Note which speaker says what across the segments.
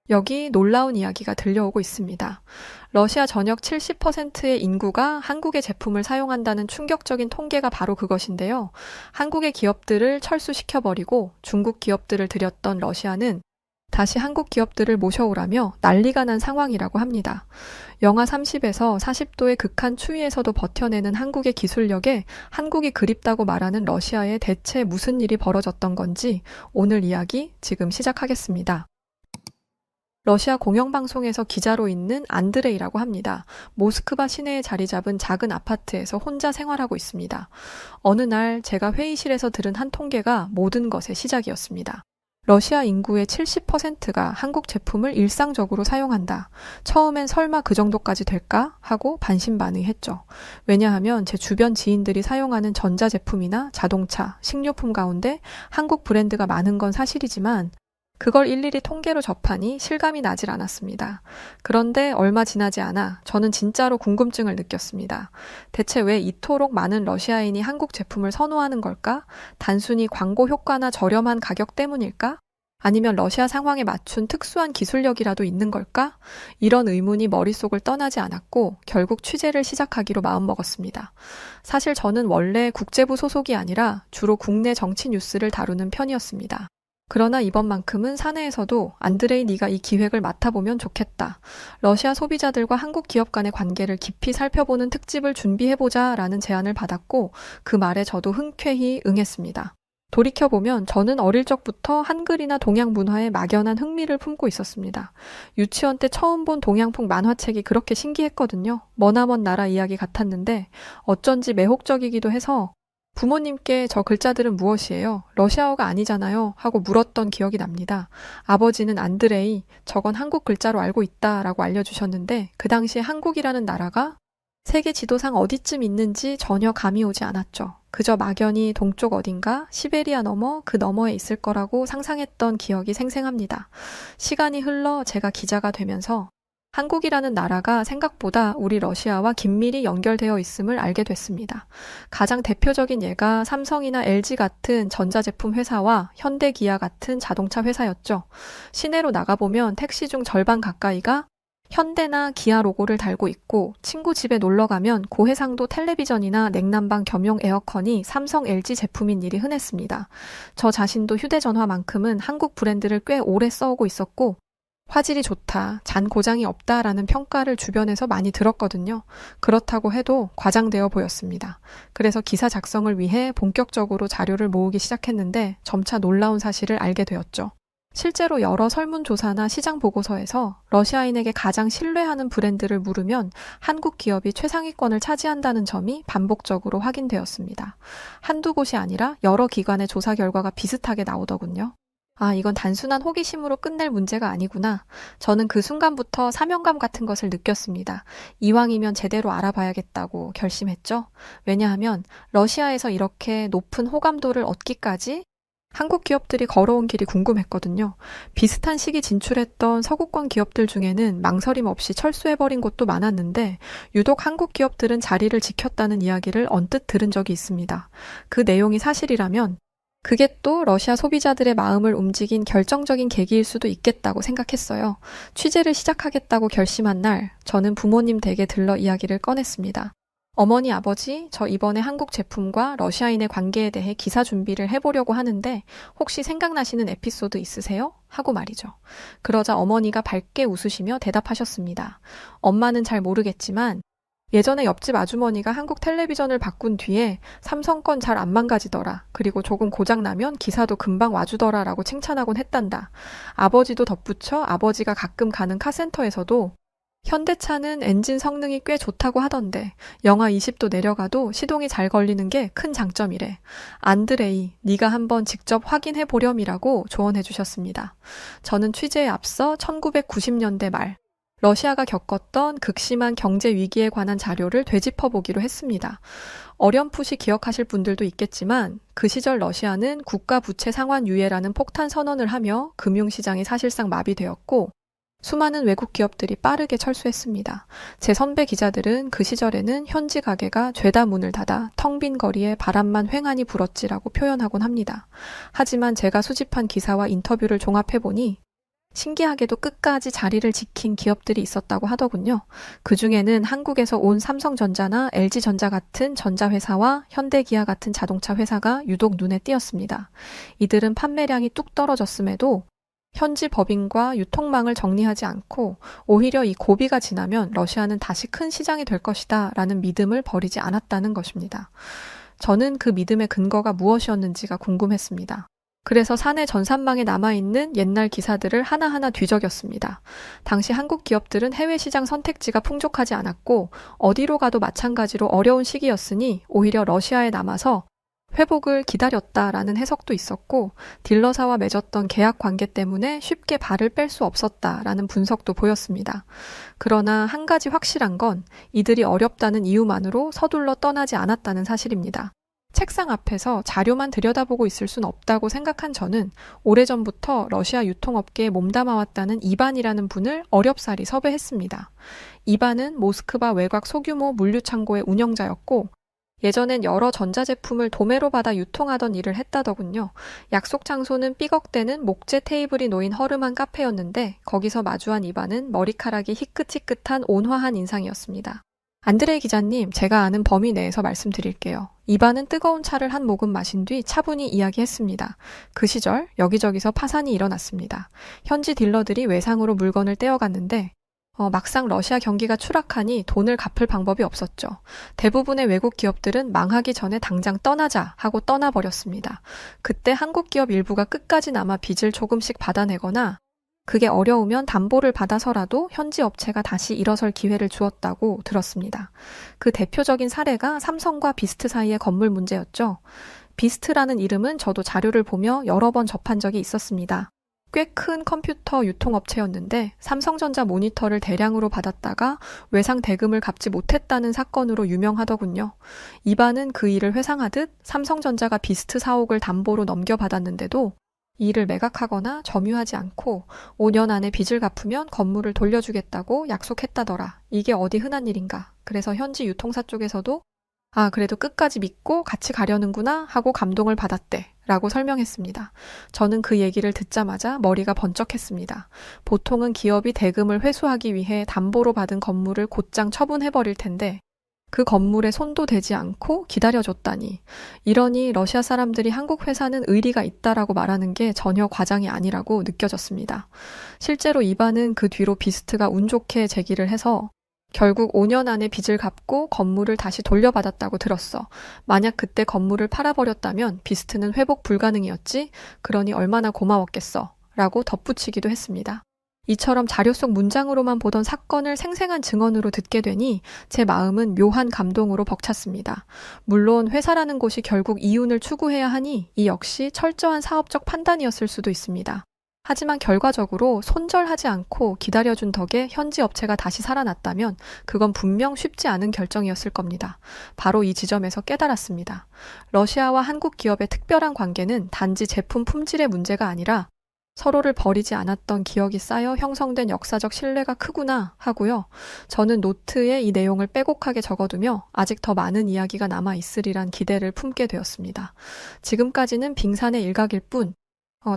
Speaker 1: 여기 놀라운 이야기가 들려오고 있습니다. 러시아 전역 70%의 인구가 한국의 제품을 사용한다는 충격적인 통계가 바로 그것인데요. 한국의 기업들을 철수시켜버리고 중국 기업들을 들였던 러시아는 다시 한국 기업들을 모셔오라며 난리가 난 상황이라고 합니다. 영하 30에서 40도의 극한 추위에서도 버텨내는 한국의 기술력에 한국이 그립다고 말하는 러시아에 대체 무슨 일이 벌어졌던 건지 오늘 이야기 지금 시작하겠습니다. 러시아 공영방송에서 기자로 있는 안드레이라고 합니다. 모스크바 시내에 자리 잡은 작은 아파트에서 혼자 생활하고 있습니다. 어느 날 제가 회의실에서 들은 한 통계가 모든 것의 시작이었습니다. 러시아 인구의 70%가 한국 제품을 일상적으로 사용한다. 처음엔 설마 그 정도까지 될까? 하고 반신반의했죠. 왜냐하면 제 주변 지인들이 사용하는 전자제품이나 자동차, 식료품 가운데 한국 브랜드가 많은 건 사실이지만 그걸 일일이 통계로 접하니 실감이 나질 않았습니다. 그런데 얼마 지나지 않아 저는 진짜로 궁금증을 느꼈습니다. 대체 왜 이토록 많은 러시아인이 한국 제품을 선호하는 걸까? 단순히 광고 효과나 저렴한 가격 때문일까? 아니면 러시아 상황에 맞춘 특수한 기술력이라도 있는 걸까? 이런 의문이 머릿속을 떠나지 않았고 결국 취재를 시작하기로 마음먹었습니다. 사실 저는 원래 국제부 소속이 아니라 주로 국내 정치 뉴스를 다루는 편이었습니다. 그러나 이번만큼은 사내에서도 안드레이 네가 이 기획을 맡아보면 좋겠다. 러시아 소비자들과 한국 기업 간의 관계를 깊이 살펴보는 특집을 준비해보자 라는 제안을 받았고 그 말에 저도 흔쾌히 응했습니다. 돌이켜보면 저는 어릴 적부터 한글이나 동양 문화에 막연한 흥미를 품고 있었습니다. 유치원 때 처음 본 동양풍 만화책이 그렇게 신기했거든요. 머나먼 나라 이야기 같았는데 어쩐지 매혹적이기도 해서 부모님께 저 글자들은 무엇이에요? 러시아어가 아니잖아요. 하고 물었던 기억이 납니다. 아버지는 안드레이, 저건 한국 글자로 알고 있다 라고 알려주셨는데 그 당시에 한국이라는 나라가 세계 지도상 어디쯤 있는지 전혀 감이 오지 않았죠. 그저 막연히 동쪽 어딘가 시베리아 너머 그 너머에 있을 거라고 상상했던 기억이 생생합니다. 시간이 흘러 제가 기자가 되면서 한국이라는 나라가 생각보다 우리 러시아와 긴밀히 연결되어 있음을 알게 됐습니다. 가장 대표적인 예가 삼성이나 LG 같은 전자제품 회사와 현대기아 같은 자동차 회사였죠. 시내로 나가보면 택시 중 절반 가까이가 현대나 기아 로고를 달고 있고 친구 집에 놀러 가면 고해상도 텔레비전이나 냉난방 겸용 에어컨이 삼성, LG 제품인 일이 흔했습니다. 저 자신도 휴대전화만큼은 한국 브랜드를 꽤 오래 써오고 있었고 화질이 좋다, 잔 고장이 없다라는 평가를 주변에서 많이 들었거든요. 그렇다고 해도 과장되어 보였습니다. 그래서 기사 작성을 위해 본격적으로 자료를 모으기 시작했는데 점차 놀라운 사실을 알게 되었죠. 실제로 여러 설문조사나 시장 보고서에서 러시아인에게 가장 신뢰하는 브랜드를 물으면 한국 기업이 최상위권을 차지한다는 점이 반복적으로 확인되었습니다. 한두 곳이 아니라 여러 기관의 조사 결과가 비슷하게 나오더군요. 아, 이건 단순한 호기심으로 끝낼 문제가 아니구나. 저는 그 순간부터 사명감 같은 것을 느꼈습니다. 이왕이면 제대로 알아봐야겠다고 결심했죠. 왜냐하면 러시아에서 이렇게 높은 호감도를 얻기까지 한국 기업들이 걸어온 길이 궁금했거든요. 비슷한 시기 진출했던 서구권 기업들 중에는 망설임 없이 철수해버린 곳도 많았는데 유독 한국 기업들은 자리를 지켰다는 이야기를 언뜻 들은 적이 있습니다. 그 내용이 사실이라면 그게 또 러시아 소비자들의 마음을 움직인 결정적인 계기일 수도 있겠다고 생각했어요. 취재를 시작하겠다고 결심한 날, 저는 부모님 댁에 들러 이야기를 꺼냈습니다. 어머니, 아버지, 저 이번에 한국 제품과 러시아인의 관계에 대해 기사 준비를 해보려고 하는데 혹시 생각나시는 에피소드 있으세요? 하고 말이죠. 그러자 어머니가 밝게 웃으시며 대답하셨습니다. 엄마는 잘 모르겠지만 예전에 옆집 아주머니가 한국 텔레비전을 바꾼 뒤에 삼성 건 잘 안 망가지더라. 그리고 조금 고장나면 기사도 금방 와주더라 라고 칭찬하곤 했단다. 아버지도 덧붙여 아버지가 가끔 가는 카센터에서도 현대차는 엔진 성능이 꽤 좋다고 하던데 영하 20도 내려가도 시동이 잘 걸리는 게 큰 장점이래. 안드레이, 네가 한번 직접 확인해 보렴이라고 조언해 주셨습니다. 저는 취재에 앞서 1990년대 말 러시아가 겪었던 극심한 경제 위기에 관한 자료를 되짚어보기로 했습니다. 어렴풋이 기억하실 분들도 있겠지만 그 시절 러시아는 국가 부채 상환 유예라는 폭탄 선언을 하며 금융시장이 사실상 마비되었고 수많은 외국 기업들이 빠르게 철수했습니다. 제 선배 기자들은 그 시절에는 현지 가게가 죄다 문을 닫아 텅 빈 거리에 바람만 횡하니 불었지라고 표현하곤 합니다. 하지만 제가 수집한 기사와 인터뷰를 종합해보니 신기하게도 끝까지 자리를 지킨 기업들이 있었다고 하더군요. 그중에는 한국에서 온 삼성전자나 LG전자 같은 전자회사와 현대기아 같은 자동차 회사가 유독 눈에 띄었습니다. 이들은 판매량이 뚝 떨어졌음에도 현지 법인과 유통망을 정리하지 않고 오히려 이 고비가 지나면 러시아는 다시 큰 시장이 될 것이다 라는 믿음을 버리지 않았다는 것입니다. 저는 그 믿음의 근거가 무엇이었는지가 궁금했습니다. 그래서 사내 전산망에 남아있는 옛날 기사들을 하나하나 뒤적였습니다. 당시 한국 기업들은 해외 시장 선택지가 풍족하지 않았고 어디로 가도 마찬가지로 어려운 시기였으니 오히려 러시아에 남아서 회복을 기다렸다라는 해석도 있었고 딜러사와 맺었던 계약 관계 때문에 쉽게 발을 뺄 수 없었다라는 분석도 보였습니다. 그러나 한 가지 확실한 건 이들이 어렵다는 이유만으로 서둘러 떠나지 않았다는 사실입니다. 책상 앞에서 자료만 들여다보고 있을 순 없다고 생각한 저는 오래전부터 러시아 유통업계에 몸담아왔다는 이반이라는 분을 어렵사리 섭외했습니다. 이반은 모스크바 외곽 소규모 물류창고의 운영자였고 예전엔 여러 전자제품을 도매로 받아 유통하던 일을 했다더군요. 약속 장소는 삐걱대는 목재 테이블이 놓인 허름한 카페였는데 거기서 마주한 이반은 머리카락이 희끗희끗한 온화한 인상이었습니다. 안드레이 기자님, 제가 아는 범위 내에서 말씀드릴게요. 이반은 뜨거운 차를 한 모금 마신 뒤 차분히 이야기했습니다. 그 시절 여기저기서 파산이 일어났습니다. 현지 딜러들이 외상으로 물건을 떼어갔는데 막상 러시아 경기가 추락하니 돈을 갚을 방법이 없었죠. 대부분의 외국 기업들은 망하기 전에 당장 떠나자 하고 떠나버렸습니다. 그때 한국 기업 일부가 끝까지 남아 빚을 조금씩 받아내거나 그게 어려우면 담보를 받아서라도 현지 업체가 다시 일어설 기회를 주었다고 들었습니다. 그 대표적인 사례가 삼성과 비스트 사이의 건물 문제였죠. 비스트라는 이름은 저도 자료를 보며 여러 번 접한 적이 있었습니다. 꽤 큰 컴퓨터 유통업체였는데 삼성전자 모니터를 대량으로 받았다가 외상 대금을 갚지 못했다는 사건으로 유명하더군요. 이반은 그 일을 회상하듯 삼성전자가 비스트 사옥을 담보로 넘겨받았는데도 이를 매각하거나 점유하지 않고 5년 안에 빚을 갚으면 건물을 돌려주겠다고 약속했다더라. 이게 어디 흔한 일인가. 그래서 현지 유통사 쪽에서도 그래도 끝까지 믿고 같이 가려는구나 하고 감동을 받았대 라고 설명했습니다. 저는 그 얘기를 듣자마자 머리가 번쩍했습니다. 보통은 기업이 대금을 회수하기 위해 담보로 받은 건물을 곧장 처분해버릴 텐데 그 건물에 손도 대지 않고 기다려줬다니. 이러니 러시아 사람들이 한국 회사는 의리가 있다라고 말하는 게 전혀 과장이 아니라고 느껴졌습니다. 실제로 이반은 그 뒤로 비스트가 운 좋게 제기를 해서 결국 5년 안에 빚을 갚고 건물을 다시 돌려받았다고 들었어. 만약 그때 건물을 팔아버렸다면 비스트는 회복 불가능이었지. 그러니 얼마나 고마웠겠어. 라고 덧붙이기도 했습니다. 이처럼 자료 속 문장으로만 보던 사건을 생생한 증언으로 듣게 되니 제 마음은 묘한 감동으로 벅찼습니다. 물론 회사라는 곳이 결국 이윤을 추구해야 하니 이 역시 철저한 사업적 판단이었을 수도 있습니다. 하지만 결과적으로 손절하지 않고 기다려준 덕에 현지 업체가 다시 살아났다면 그건 분명 쉽지 않은 결정이었을 겁니다. 바로 이 지점에서 깨달았습니다. 러시아와 한국 기업의 특별한 관계는 단지 제품 품질의 문제가 아니라 서로를 버리지 않았던 기억이 쌓여 형성된 역사적 신뢰가 크구나 하고요. 저는 노트에 이 내용을 빼곡하게 적어두며 아직 더 많은 이야기가 남아있으리란 기대를 품게 되었습니다. 지금까지는 빙산의 일각일 뿐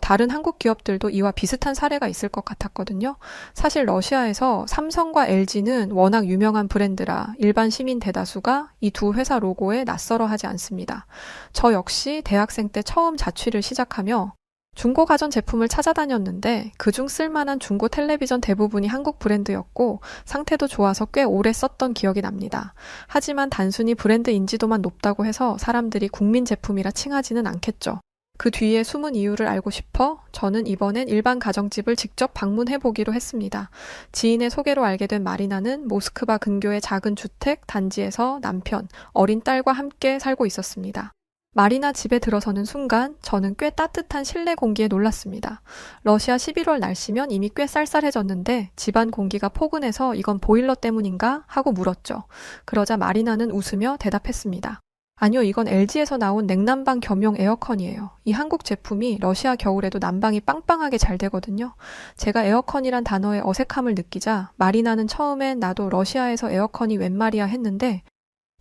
Speaker 1: 다른 한국 기업들도 이와 비슷한 사례가 있을 것 같았거든요. 사실 러시아에서 삼성과 LG는 워낙 유명한 브랜드라 일반 시민 대다수가 이 두 회사 로고에 낯설어하지 않습니다. 저 역시 대학생 때 처음 자취를 시작하며 중고 가전 제품을 찾아다녔는데 그중 쓸만한 중고 텔레비전 대부분이 한국 브랜드였고 상태도 좋아서 꽤 오래 썼던 기억이 납니다. 하지만 단순히 브랜드 인지도만 높다고 해서 사람들이 국민 제품이라 칭하지는 않겠죠. 그 뒤에 숨은 이유를 알고 싶어 저는 이번엔 일반 가정집을 직접 방문해보기로 했습니다. 지인의 소개로 알게 된 마리나는 모스크바 근교의 작은 주택 단지에서 남편, 어린 딸과 함께 살고 있었습니다. 마리나 집에 들어서는 순간 저는 꽤 따뜻한 실내 공기에 놀랐습니다. 러시아 11월 날씨면 이미 꽤 쌀쌀해졌는데 집안 공기가 포근해서 이건 보일러 때문인가 하고 물었죠. 그러자 마리나는 웃으며 대답했습니다. 아니요, 이건 LG에서 나온 냉난방 겸용 에어컨이에요. 이 한국 제품이 러시아 겨울에도 난방이 빵빵하게 잘 되거든요. 제가 에어컨이란 단어에 어색함을 느끼자 마리나는 처음엔 나도 러시아에서 에어컨이 웬 말이야 했는데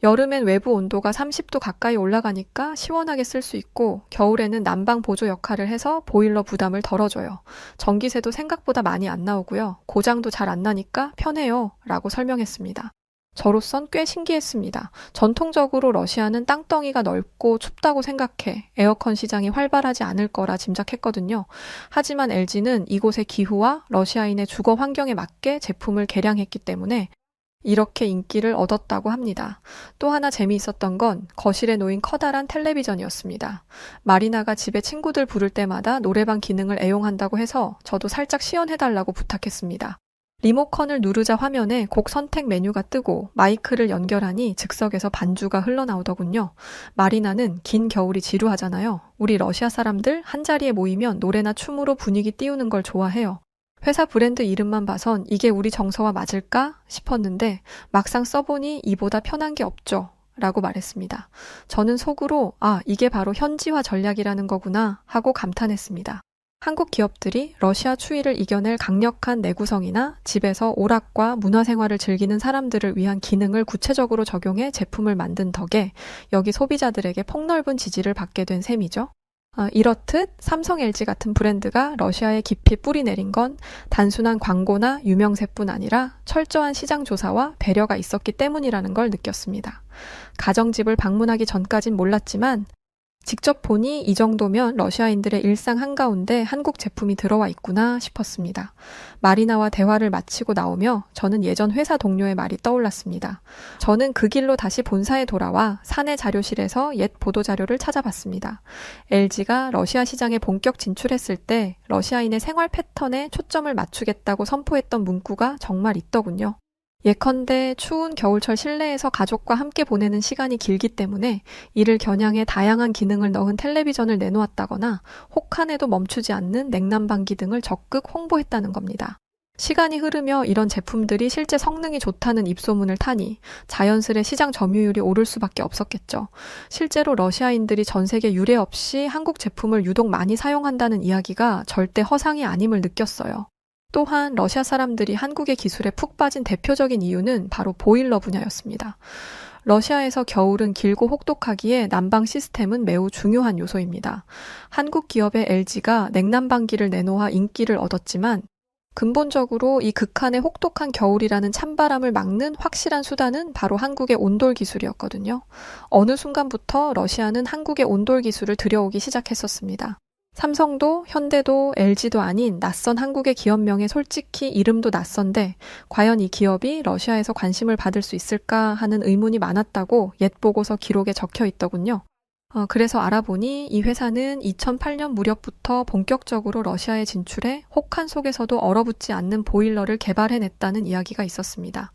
Speaker 1: 여름엔 외부 온도가 30도 가까이 올라가니까 시원하게 쓸 수 있고 겨울에는 난방 보조 역할을 해서 보일러 부담을 덜어줘요. 전기세도 생각보다 많이 안 나오고요. 고장도 잘 안 나니까 편해요. 라고 설명했습니다. 저로선 꽤 신기했습니다. 전통적으로 러시아는 땅덩이가 넓고 춥다고 생각해 에어컨 시장이 활발하지 않을 거라 짐작했거든요. 하지만 LG는 이곳의 기후와 러시아인의 주거 환경에 맞게 제품을 개량했기 때문에 이렇게 인기를 얻었다고 합니다. 또 하나 재미있었던 건 거실에 놓인 커다란 텔레비전이었습니다. 마리나가 집에 친구들 부를 때마다 노래방 기능을 애용한다고 해서 저도 살짝 시연해달라고 부탁했습니다. 리모컨을 누르자 화면에 곡 선택 메뉴가 뜨고 마이크를 연결하니 즉석에서 반주가 흘러나오더군요. 마리나는 긴 겨울이 지루하잖아요. 우리 러시아 사람들 한자리에 모이면 노래나 춤으로 분위기 띄우는 걸 좋아해요. 회사 브랜드 이름만 봐선 이게 우리 정서와 맞을까 싶었는데 막상 써보니 이보다 편한 게 없죠. 라고 말했습니다. 저는 속으로 이게 바로 현지화 전략이라는 거구나 하고 감탄했습니다. 한국 기업들이 러시아 추위를 이겨낼 강력한 내구성이나 집에서 오락과 문화생활을 즐기는 사람들을 위한 기능을 구체적으로 적용해 제품을 만든 덕에 여기 소비자들에게 폭넓은 지지를 받게 된 셈이죠. 이렇듯 삼성, LG 같은 브랜드가 러시아에 깊이 뿌리 내린 건 단순한 광고나 유명세뿐 아니라 철저한 시장 조사와 배려가 있었기 때문이라는 걸 느꼈습니다. 가정집을 방문하기 전까진 몰랐지만 직접 보니 이 정도면 러시아인들의 일상 한가운데 한국 제품이 들어와 있구나 싶었습니다. 마리나와 대화를 마치고 나오며 저는 예전 회사 동료의 말이 떠올랐습니다. 저는 그 길로 다시 본사에 돌아와 사내 자료실에서 옛 보도자료를 찾아봤습니다. LG가 러시아 시장에 본격 진출했을 때 러시아인의 생활 패턴에 초점을 맞추겠다고 선포했던 문구가 정말 있더군요. 예컨대 추운 겨울철 실내에서 가족과 함께 보내는 시간이 길기 때문에 이를 겨냥해 다양한 기능을 넣은 텔레비전을 내놓았다거나 혹한에도 멈추지 않는 냉난방기 등을 적극 홍보했다는 겁니다. 시간이 흐르며 이런 제품들이 실제 성능이 좋다는 입소문을 타니 자연스레 시장 점유율이 오를 수밖에 없었겠죠. 실제로 러시아인들이 전 세계 유례 없이 한국 제품을 유독 많이 사용한다는 이야기가 절대 허상이 아님을 느꼈어요. 또한 러시아 사람들이 한국의 기술에 푹 빠진 대표적인 이유는 바로 보일러 분야였습니다. 러시아에서 겨울은 길고 혹독하기에 난방 시스템은 매우 중요한 요소입니다. 한국 기업의 LG가 냉난방기를 내놓아 인기를 얻었지만 근본적으로 이 극한의 혹독한 겨울이라는 찬바람을 막는 확실한 수단은 바로 한국의 온돌 기술이었거든요. 어느 순간부터 러시아는 한국의 온돌 기술을 들여오기 시작했었습니다. 삼성도 현대도 LG도 아닌 낯선 한국의 기업명에 솔직히 이름도 낯선데 과연 이 기업이 러시아에서 관심을 받을 수 있을까 하는 의문이 많았다고 옛 보고서 기록에 적혀 있더군요. 그래서 알아보니 이 회사는 2008년 무렵부터 본격적으로 러시아에 진출해 혹한 속에서도 얼어붙지 않는 보일러를 개발해냈다는 이야기가 있었습니다.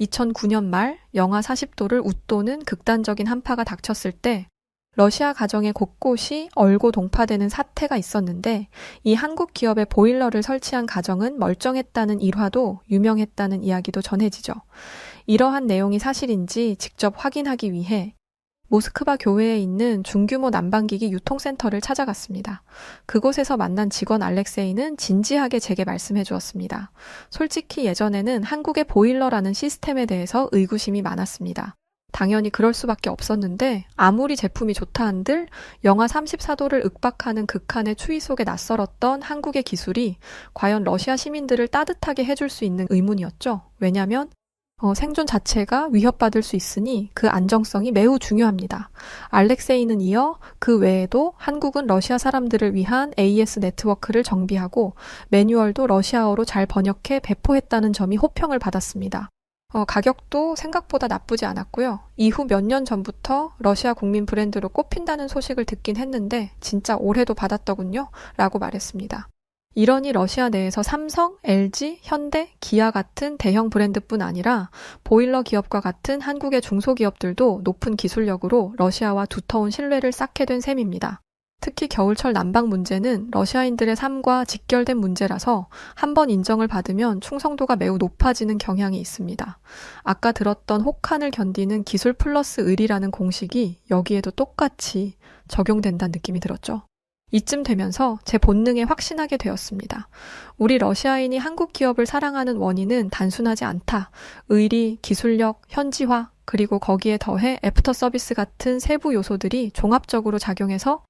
Speaker 1: 2009년 말 영하 40도를 웃도는 극단적인 한파가 닥쳤을 때 러시아 가정의 곳곳이 얼고 동파되는 사태가 있었는데 이 한국 기업의 보일러를 설치한 가정은 멀쩡했다는 일화도 유명했다는 이야기도 전해지죠. 이러한 내용이 사실인지 직접 확인하기 위해 모스크바 교외에 있는 중규모 난방기기 유통센터를 찾아갔습니다. 그곳에서 만난 직원 알렉세이는 진지하게 제게 말씀해 주었습니다. 솔직히 예전에는 한국의 보일러라는 시스템에 대해서 의구심이 많았습니다. 당연히 그럴 수밖에 없었는데 아무리 제품이 좋다 한들 영하 34도를 윽박하는 극한의 추위 속에 낯설었던 한국의 기술이 과연 러시아 시민들을 따뜻하게 해줄 수 있는 의문이었죠. 왜냐하면 생존 자체가 위협받을 수 있으니 그 안정성이 매우 중요합니다. 알렉세이는 이어 그 외에도 한국은 러시아 사람들을 위한 AS 네트워크를 정비하고 매뉴얼도 러시아어로 잘 번역해 배포했다는 점이 호평을 받았습니다. 가격도 생각보다 나쁘지 않았고요. 이후 몇 년 전부터 러시아 국민 브랜드로 꼽힌다는 소식을 듣긴 했는데 진짜 올해도 받았더군요. 라고 말했습니다. 이러니 러시아 내에서 삼성, LG, 현대, 기아 같은 대형 브랜드뿐 아니라 보일러 기업과 같은 한국의 중소기업들도 높은 기술력으로 러시아와 두터운 신뢰를 쌓게 된 셈입니다. 특히 겨울철 난방 문제는 러시아인들의 삶과 직결된 문제라서 한번 인정을 받으면 충성도가 매우 높아지는 경향이 있습니다. 아까 들었던 혹한을 견디는 기술 플러스 의리라는 공식이 여기에도 똑같이 적용된다는 느낌이 들었죠. 이쯤 되면서 제 본능에 확신하게 되었습니다. 우리 러시아인이 한국 기업을 사랑하는 원인은 단순하지 않다. 의리, 기술력, 현지화, 그리고 거기에 더해 애프터 서비스 같은 세부 요소들이 종합적으로 작용해서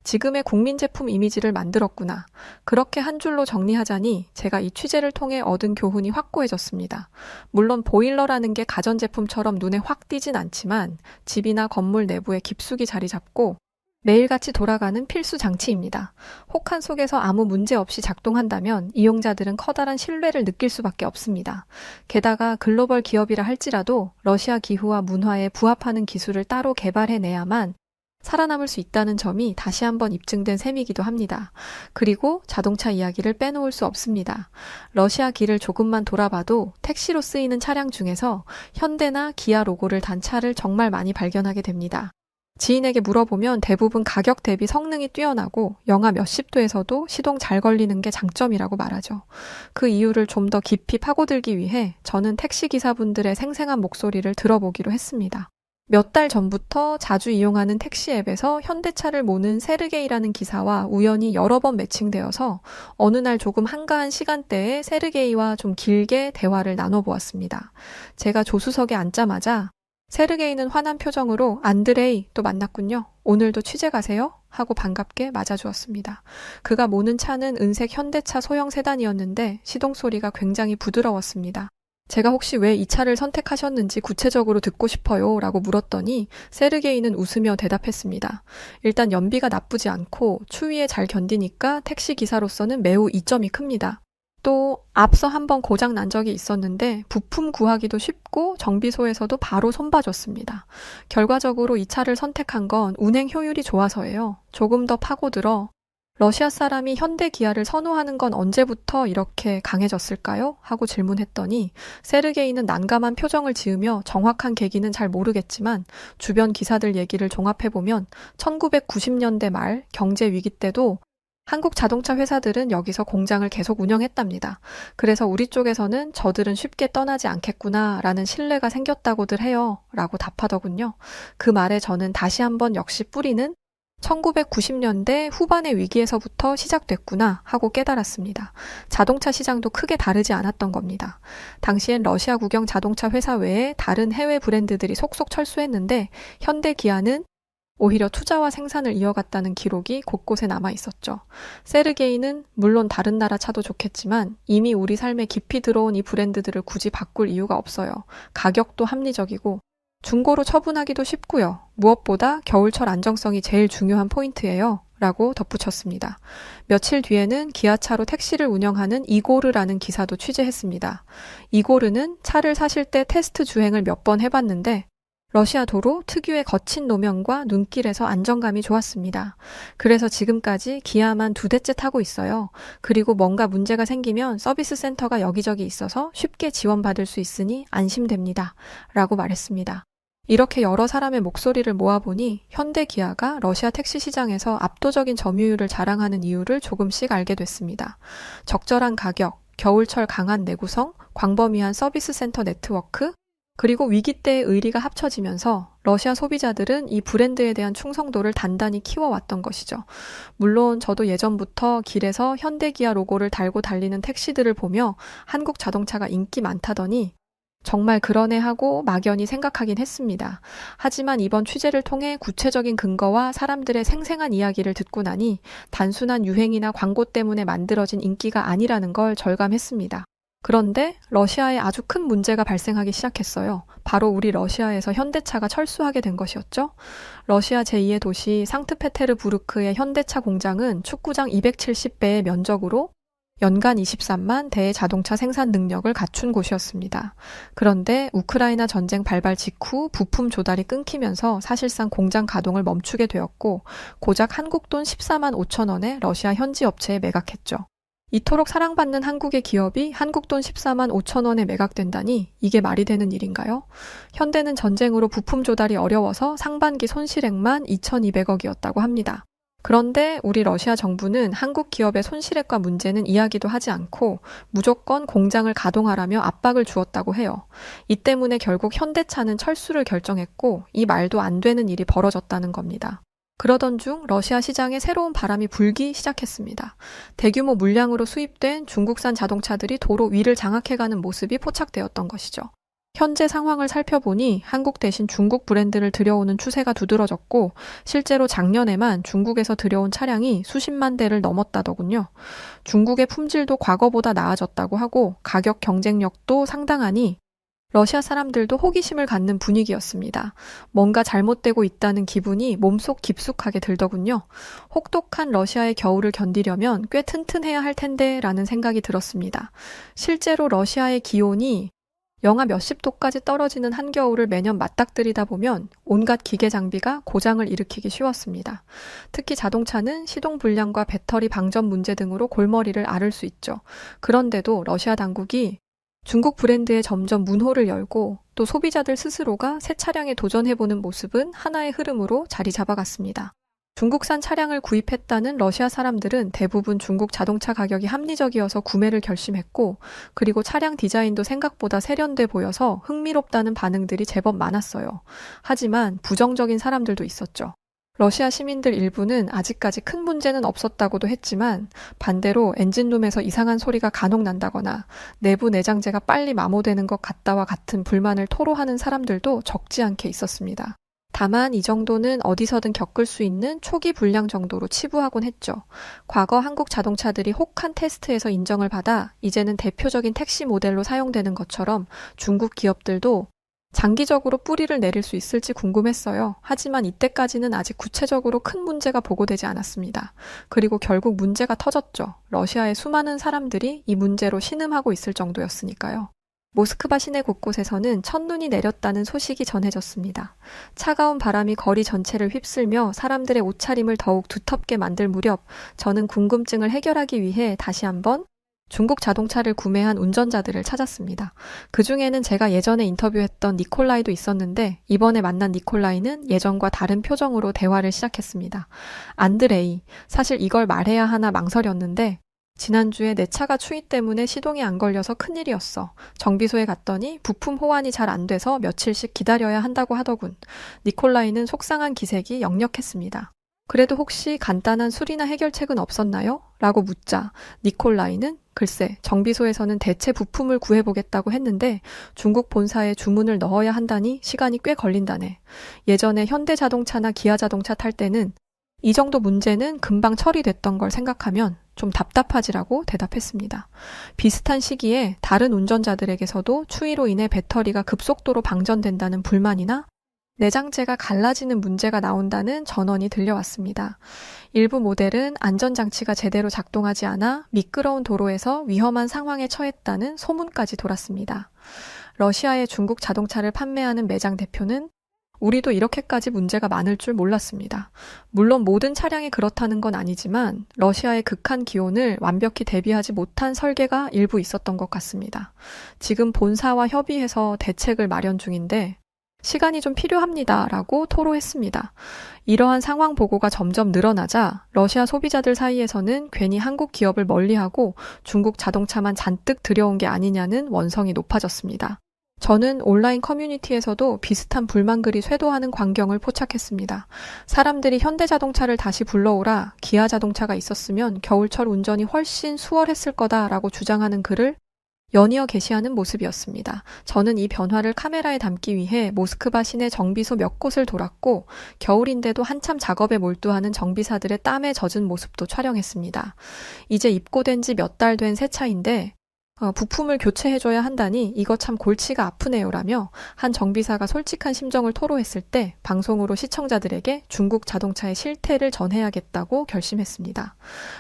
Speaker 1: 지금의 국민 제품 이미지를 만들었구나. 그렇게 한 줄로 정리하자니 제가 이 취재를 통해 얻은 교훈이 확고해졌습니다. 물론 보일러라는 게 가전제품처럼 눈에 확 띄진 않지만 집이나 건물 내부에 깊숙이 자리 잡고 매일같이 돌아가는 필수 장치입니다. 혹한 속에서 아무 문제 없이 작동한다면 이용자들은 커다란 신뢰를 느낄 수밖에 없습니다. 게다가 글로벌 기업이라 할지라도 러시아 기후와 문화에 부합하는 기술을 따로 개발해내야만 살아남을 수 있다는 점이 다시 한번 입증된 셈이기도 합니다. 그리고 자동차 이야기를 빼놓을 수 없습니다. 러시아 길을 조금만 돌아봐도 택시로 쓰이는 차량 중에서 현대나 기아 로고를 단 차를 정말 많이 발견하게 됩니다. 지인에게 물어보면 대부분 가격 대비 성능이 뛰어나고 영하 몇십 도에서도 시동 잘 걸리는 게 장점이라고 말하죠. 그 이유를 좀 더 깊이 파고들기 위해 저는 택시기사분들의 생생한 목소리를 들어보기로 했습니다. 몇 달 전부터 자주 이용하는 택시 앱에서 현대차를 모는 세르게이라는 기사와 우연히 여러 번 매칭되어서 어느 날 조금 한가한 시간대에 세르게이와 좀 길게 대화를 나눠보았습니다. 제가 조수석에 앉자마자 세르게이는 환한 표정으로 안드레이 또 만났군요. 오늘도 취재 가세요? 하고 반갑게 맞아주었습니다. 그가 모는 차는 은색 현대차 소형 세단이었는데 시동 소리가 굉장히 부드러웠습니다. 제가 혹시 왜 이 차를 선택하셨는지 구체적으로 듣고 싶어요 라고 물었더니 세르게이는 웃으며 대답했습니다. 일단 연비가 나쁘지 않고 추위에 잘 견디니까 택시 기사로서는 매우 이점이 큽니다. 또 앞서 한번 고장 난 적이 있었는데 부품 구하기도 쉽고 정비소에서도 바로 손봐줬습니다. 결과적으로 이 차를 선택한 건 운행 효율이 좋아서예요. 조금 더 파고들어 러시아 사람이 현대 기아를 선호하는 건 언제부터 이렇게 강해졌을까요? 하고 질문했더니 세르게이는 난감한 표정을 지으며 정확한 계기는 잘 모르겠지만 주변 기사들 얘기를 종합해보면 1990년대 말 경제 위기 때도 한국 자동차 회사들은 여기서 공장을 계속 운영했답니다. 그래서 우리 쪽에서는 저들은 쉽게 떠나지 않겠구나 라는 신뢰가 생겼다고들 해요 라고 답하더군요. 그 말에 저는 다시 한번 역시 뿌리는 1990년대 후반의 위기에서부터 시작됐구나 하고 깨달았습니다. 자동차 시장도 크게 다르지 않았던 겁니다. 당시엔 러시아 국영 자동차 회사 외에 다른 해외 브랜드들이 속속 철수했는데 현대 기아는 오히려 투자와 생산을 이어갔다는 기록이 곳곳에 남아 있었죠. 세르게이는 물론 다른 나라 차도 좋겠지만 이미 우리 삶에 깊이 들어온 이 브랜드들을 굳이 바꿀 이유가 없어요. 가격도 합리적이고 중고로 처분하기도 쉽고요. 무엇보다 겨울철 안정성이 제일 중요한 포인트예요. 라고 덧붙였습니다. 며칠 뒤에는 기아차로 택시를 운영하는 이고르라는 기사도 취재했습니다. 이고르는 차를 사실 때 테스트 주행을 몇 번 해봤는데 러시아 도로 특유의 거친 노면과 눈길에서 안정감이 좋았습니다. 그래서 지금까지 기아만 2대째 타고 있어요. 그리고 뭔가 문제가 생기면 서비스 센터가 여기저기 있어서 쉽게 지원받을 수 있으니 안심됩니다. 라고 말했습니다. 이렇게 여러 사람의 목소리를 모아보니 현대 기아가 러시아 택시 시장에서 압도적인 점유율을 자랑하는 이유를 조금씩 알게 됐습니다. 적절한 가격, 겨울철 강한 내구성, 광범위한 서비스 센터 네트워크, 그리고 위기 때의 의리가 합쳐지면서 러시아 소비자들은 이 브랜드에 대한 충성도를 단단히 키워왔던 것이죠. 물론 저도 예전부터 길에서 현대기아 로고를 달고 달리는 택시들을 보며 한국 자동차가 인기 많다더니 정말 그러네 하고 막연히 생각하긴 했습니다. 하지만 이번 취재를 통해 구체적인 근거와 사람들의 생생한 이야기를 듣고 나니 단순한 유행이나 광고 때문에 만들어진 인기가 아니라는 걸 절감했습니다. 그런데 러시아에 아주 큰 문제가 발생하기 시작했어요. 바로 우리 러시아에서 현대차가 철수하게 된 것이었죠. 러시아 제2의 도시 상트페테르부르크의 현대차 공장은 축구장 270배의 면적으로 연간 23만 대의 자동차 생산 능력을 갖춘 곳이었습니다. 그런데 우크라이나 전쟁 발발 직후 부품 조달이 끊기면서 사실상 공장 가동을 멈추게 되었고 고작 한국 돈 14만 5천 원에 러시아 현지 업체에 매각했죠. 이토록 사랑받는 한국의 기업이 한국 돈 14만 5천 원에 매각된다니 이게 말이 되는 일인가요? 현대는 전쟁으로 부품 조달이 어려워서 상반기 손실액만 2,200억이었다고 합니다. 그런데 우리 러시아 정부는 한국 기업의 손실액과 문제는 이야기도 하지 않고 무조건 공장을 가동하라며 압박을 주었다고 해요. 이 때문에 결국 현대차는 철수를 결정했고 이 말도 안 되는 일이 벌어졌다는 겁니다. 그러던 중 러시아 시장에 새로운 바람이 불기 시작했습니다. 대규모 물량으로 수입된 중국산 자동차들이 도로 위를 장악해가는 모습이 포착되었던 것이죠. 현재 상황을 살펴보니 한국 대신 중국 브랜드를 들여오는 추세가 두드러졌고 실제로 작년에만 중국에서 들여온 차량이 수십만 대를 넘었다더군요. 중국의 품질도 과거보다 나아졌다고 하고 가격 경쟁력도 상당하니 러시아 사람들도 호기심을 갖는 분위기였습니다. 뭔가 잘못되고 있다는 기분이 몸속 깊숙하게 들더군요. 혹독한 러시아의 겨울을 견디려면 꽤 튼튼해야 할 텐데 라는 생각이 들었습니다. 실제로 러시아의 기온이 영하 몇십 도까지 떨어지는 한겨울을 매년 맞닥뜨리다 보면 온갖 기계 장비가 고장을 일으키기 쉬웠습니다. 특히 자동차는 시동 불량과 배터리 방전 문제 등으로 골머리를 앓을 수 있죠. 그런데도 러시아 당국이 중국 브랜드에 점점 문호를 열고 또 소비자들 스스로가 새 차량에 도전해보는 모습은 하나의 흐름으로 자리 잡아갔습니다. 중국산 차량을 구입했다는 러시아 사람들은 대부분 중국 자동차 가격이 합리적이어서 구매를 결심했고, 그리고 차량 디자인도 생각보다 세련돼 보여서 흥미롭다는 반응들이 제법 많았어요. 하지만 부정적인 사람들도 있었죠. 러시아 시민들 일부는 아직까지 큰 문제는 없었다고도 했지만 반대로 엔진룸에서 이상한 소리가 간혹 난다거나 내부 내장재가 빨리 마모되는 것 같다와 같은 불만을 토로하는 사람들도 적지 않게 있었습니다. 다만 이 정도는 어디서든 겪을 수 있는 초기 불량 정도로 치부하곤 했죠. 과거 한국 자동차들이 혹한 테스트에서 인정을 받아 이제는 대표적인 택시 모델로 사용되는 것처럼 중국 기업들도 장기적으로 뿌리를 내릴 수 있을지 궁금했어요. 하지만 이때까지는 아직 구체적으로 큰 문제가 보고되지 않았습니다. 그리고 결국 문제가 터졌죠. 러시아의 수많은 사람들이 이 문제로 신음하고 있을 정도였으니까요. 모스크바 시내 곳곳에서는 첫눈이 내렸다는 소식이 전해졌습니다. 차가운 바람이 거리 전체를 휩쓸며 사람들의 옷차림을 더욱 두텁게 만들 무렵 저는 궁금증을 해결하기 위해 다시 한번 중국 자동차를 구매한 운전자들을 찾았습니다. 그 중에는 제가 예전에 인터뷰했던 니콜라이도 있었는데 이번에 만난 니콜라이는 예전과 다른 표정으로 대화를 시작했습니다. 안드레이, 사실 이걸 말해야 하나 망설였는데 지난주에 내 차가 추위 때문에 시동이 안 걸려서 큰일이었어. 정비소에 갔더니 부품 호환이 잘 안 돼서 며칠씩 기다려야 한다고 하더군. 니콜라이는 속상한 기색이 역력했습니다. 그래도 혹시 간단한 수리나 해결책은 없었나요? 라고 묻자 니콜라이는 글쎄 정비소에서는 대체 부품을 구해보겠다고 했는데 중국 본사에 주문을 넣어야 한다니 시간이 꽤 걸린다네. 예전에 현대자동차나 기아자동차 탈 때는 이 정도 문제는 금방 처리됐던 걸 생각하면 좀 답답하지라고 대답했습니다. 비슷한 시기에 다른 운전자들에게서도 추위로 인해 배터리가 급속도로 방전된다는 불만이나 내장재가 갈라지는 문제가 나온다는 전원이 들려왔습니다. 일부 모델은 안전장치가 제대로 작동하지 않아 미끄러운 도로에서 위험한 상황에 처했다는 소문까지 돌았습니다. 러시아의 중국 자동차를 판매하는 매장 대표는 우리도 이렇게까지 문제가 많을 줄 몰랐습니다. 물론 모든 차량이 그렇다는 건 아니지만 러시아의 극한 기온을 완벽히 대비하지 못한 설계가 일부 있었던 것 같습니다. 지금 본사와 협의해서 대책을 마련 중인데 시간이 좀 필요합니다. 라고 토로했습니다. 이러한 상황 보고가 점점 늘어나자 러시아 소비자들 사이에서는 괜히 한국 기업을 멀리하고 중국 자동차만 잔뜩 들여온 게 아니냐는 원성이 높아졌습니다. 저는 온라인 커뮤니티에서도 비슷한 불만글이 쇄도하는 광경을 포착했습니다. 사람들이 현대자동차를 다시 불러오라, 기아자동차가 있었으면 겨울철 운전이 훨씬 수월했을 거다라고 주장하는 글을 연이어 게시하는 모습이었습니다. 저는 이 변화를 카메라에 담기 위해 모스크바 시내 정비소 몇 곳을 돌았고 겨울인데도 한참 작업에 몰두하는 정비사들의 땀에 젖은 모습도 촬영했습니다. 이제 입고된 지 몇 달 된 새 차인데 부품을 교체해줘야 한다니 이거 참 골치가 아프네요라며 한 정비사가 솔직한 심정을 토로했을 때 방송으로 시청자들에게 중국 자동차의 실태를 전해야겠다고 결심했습니다.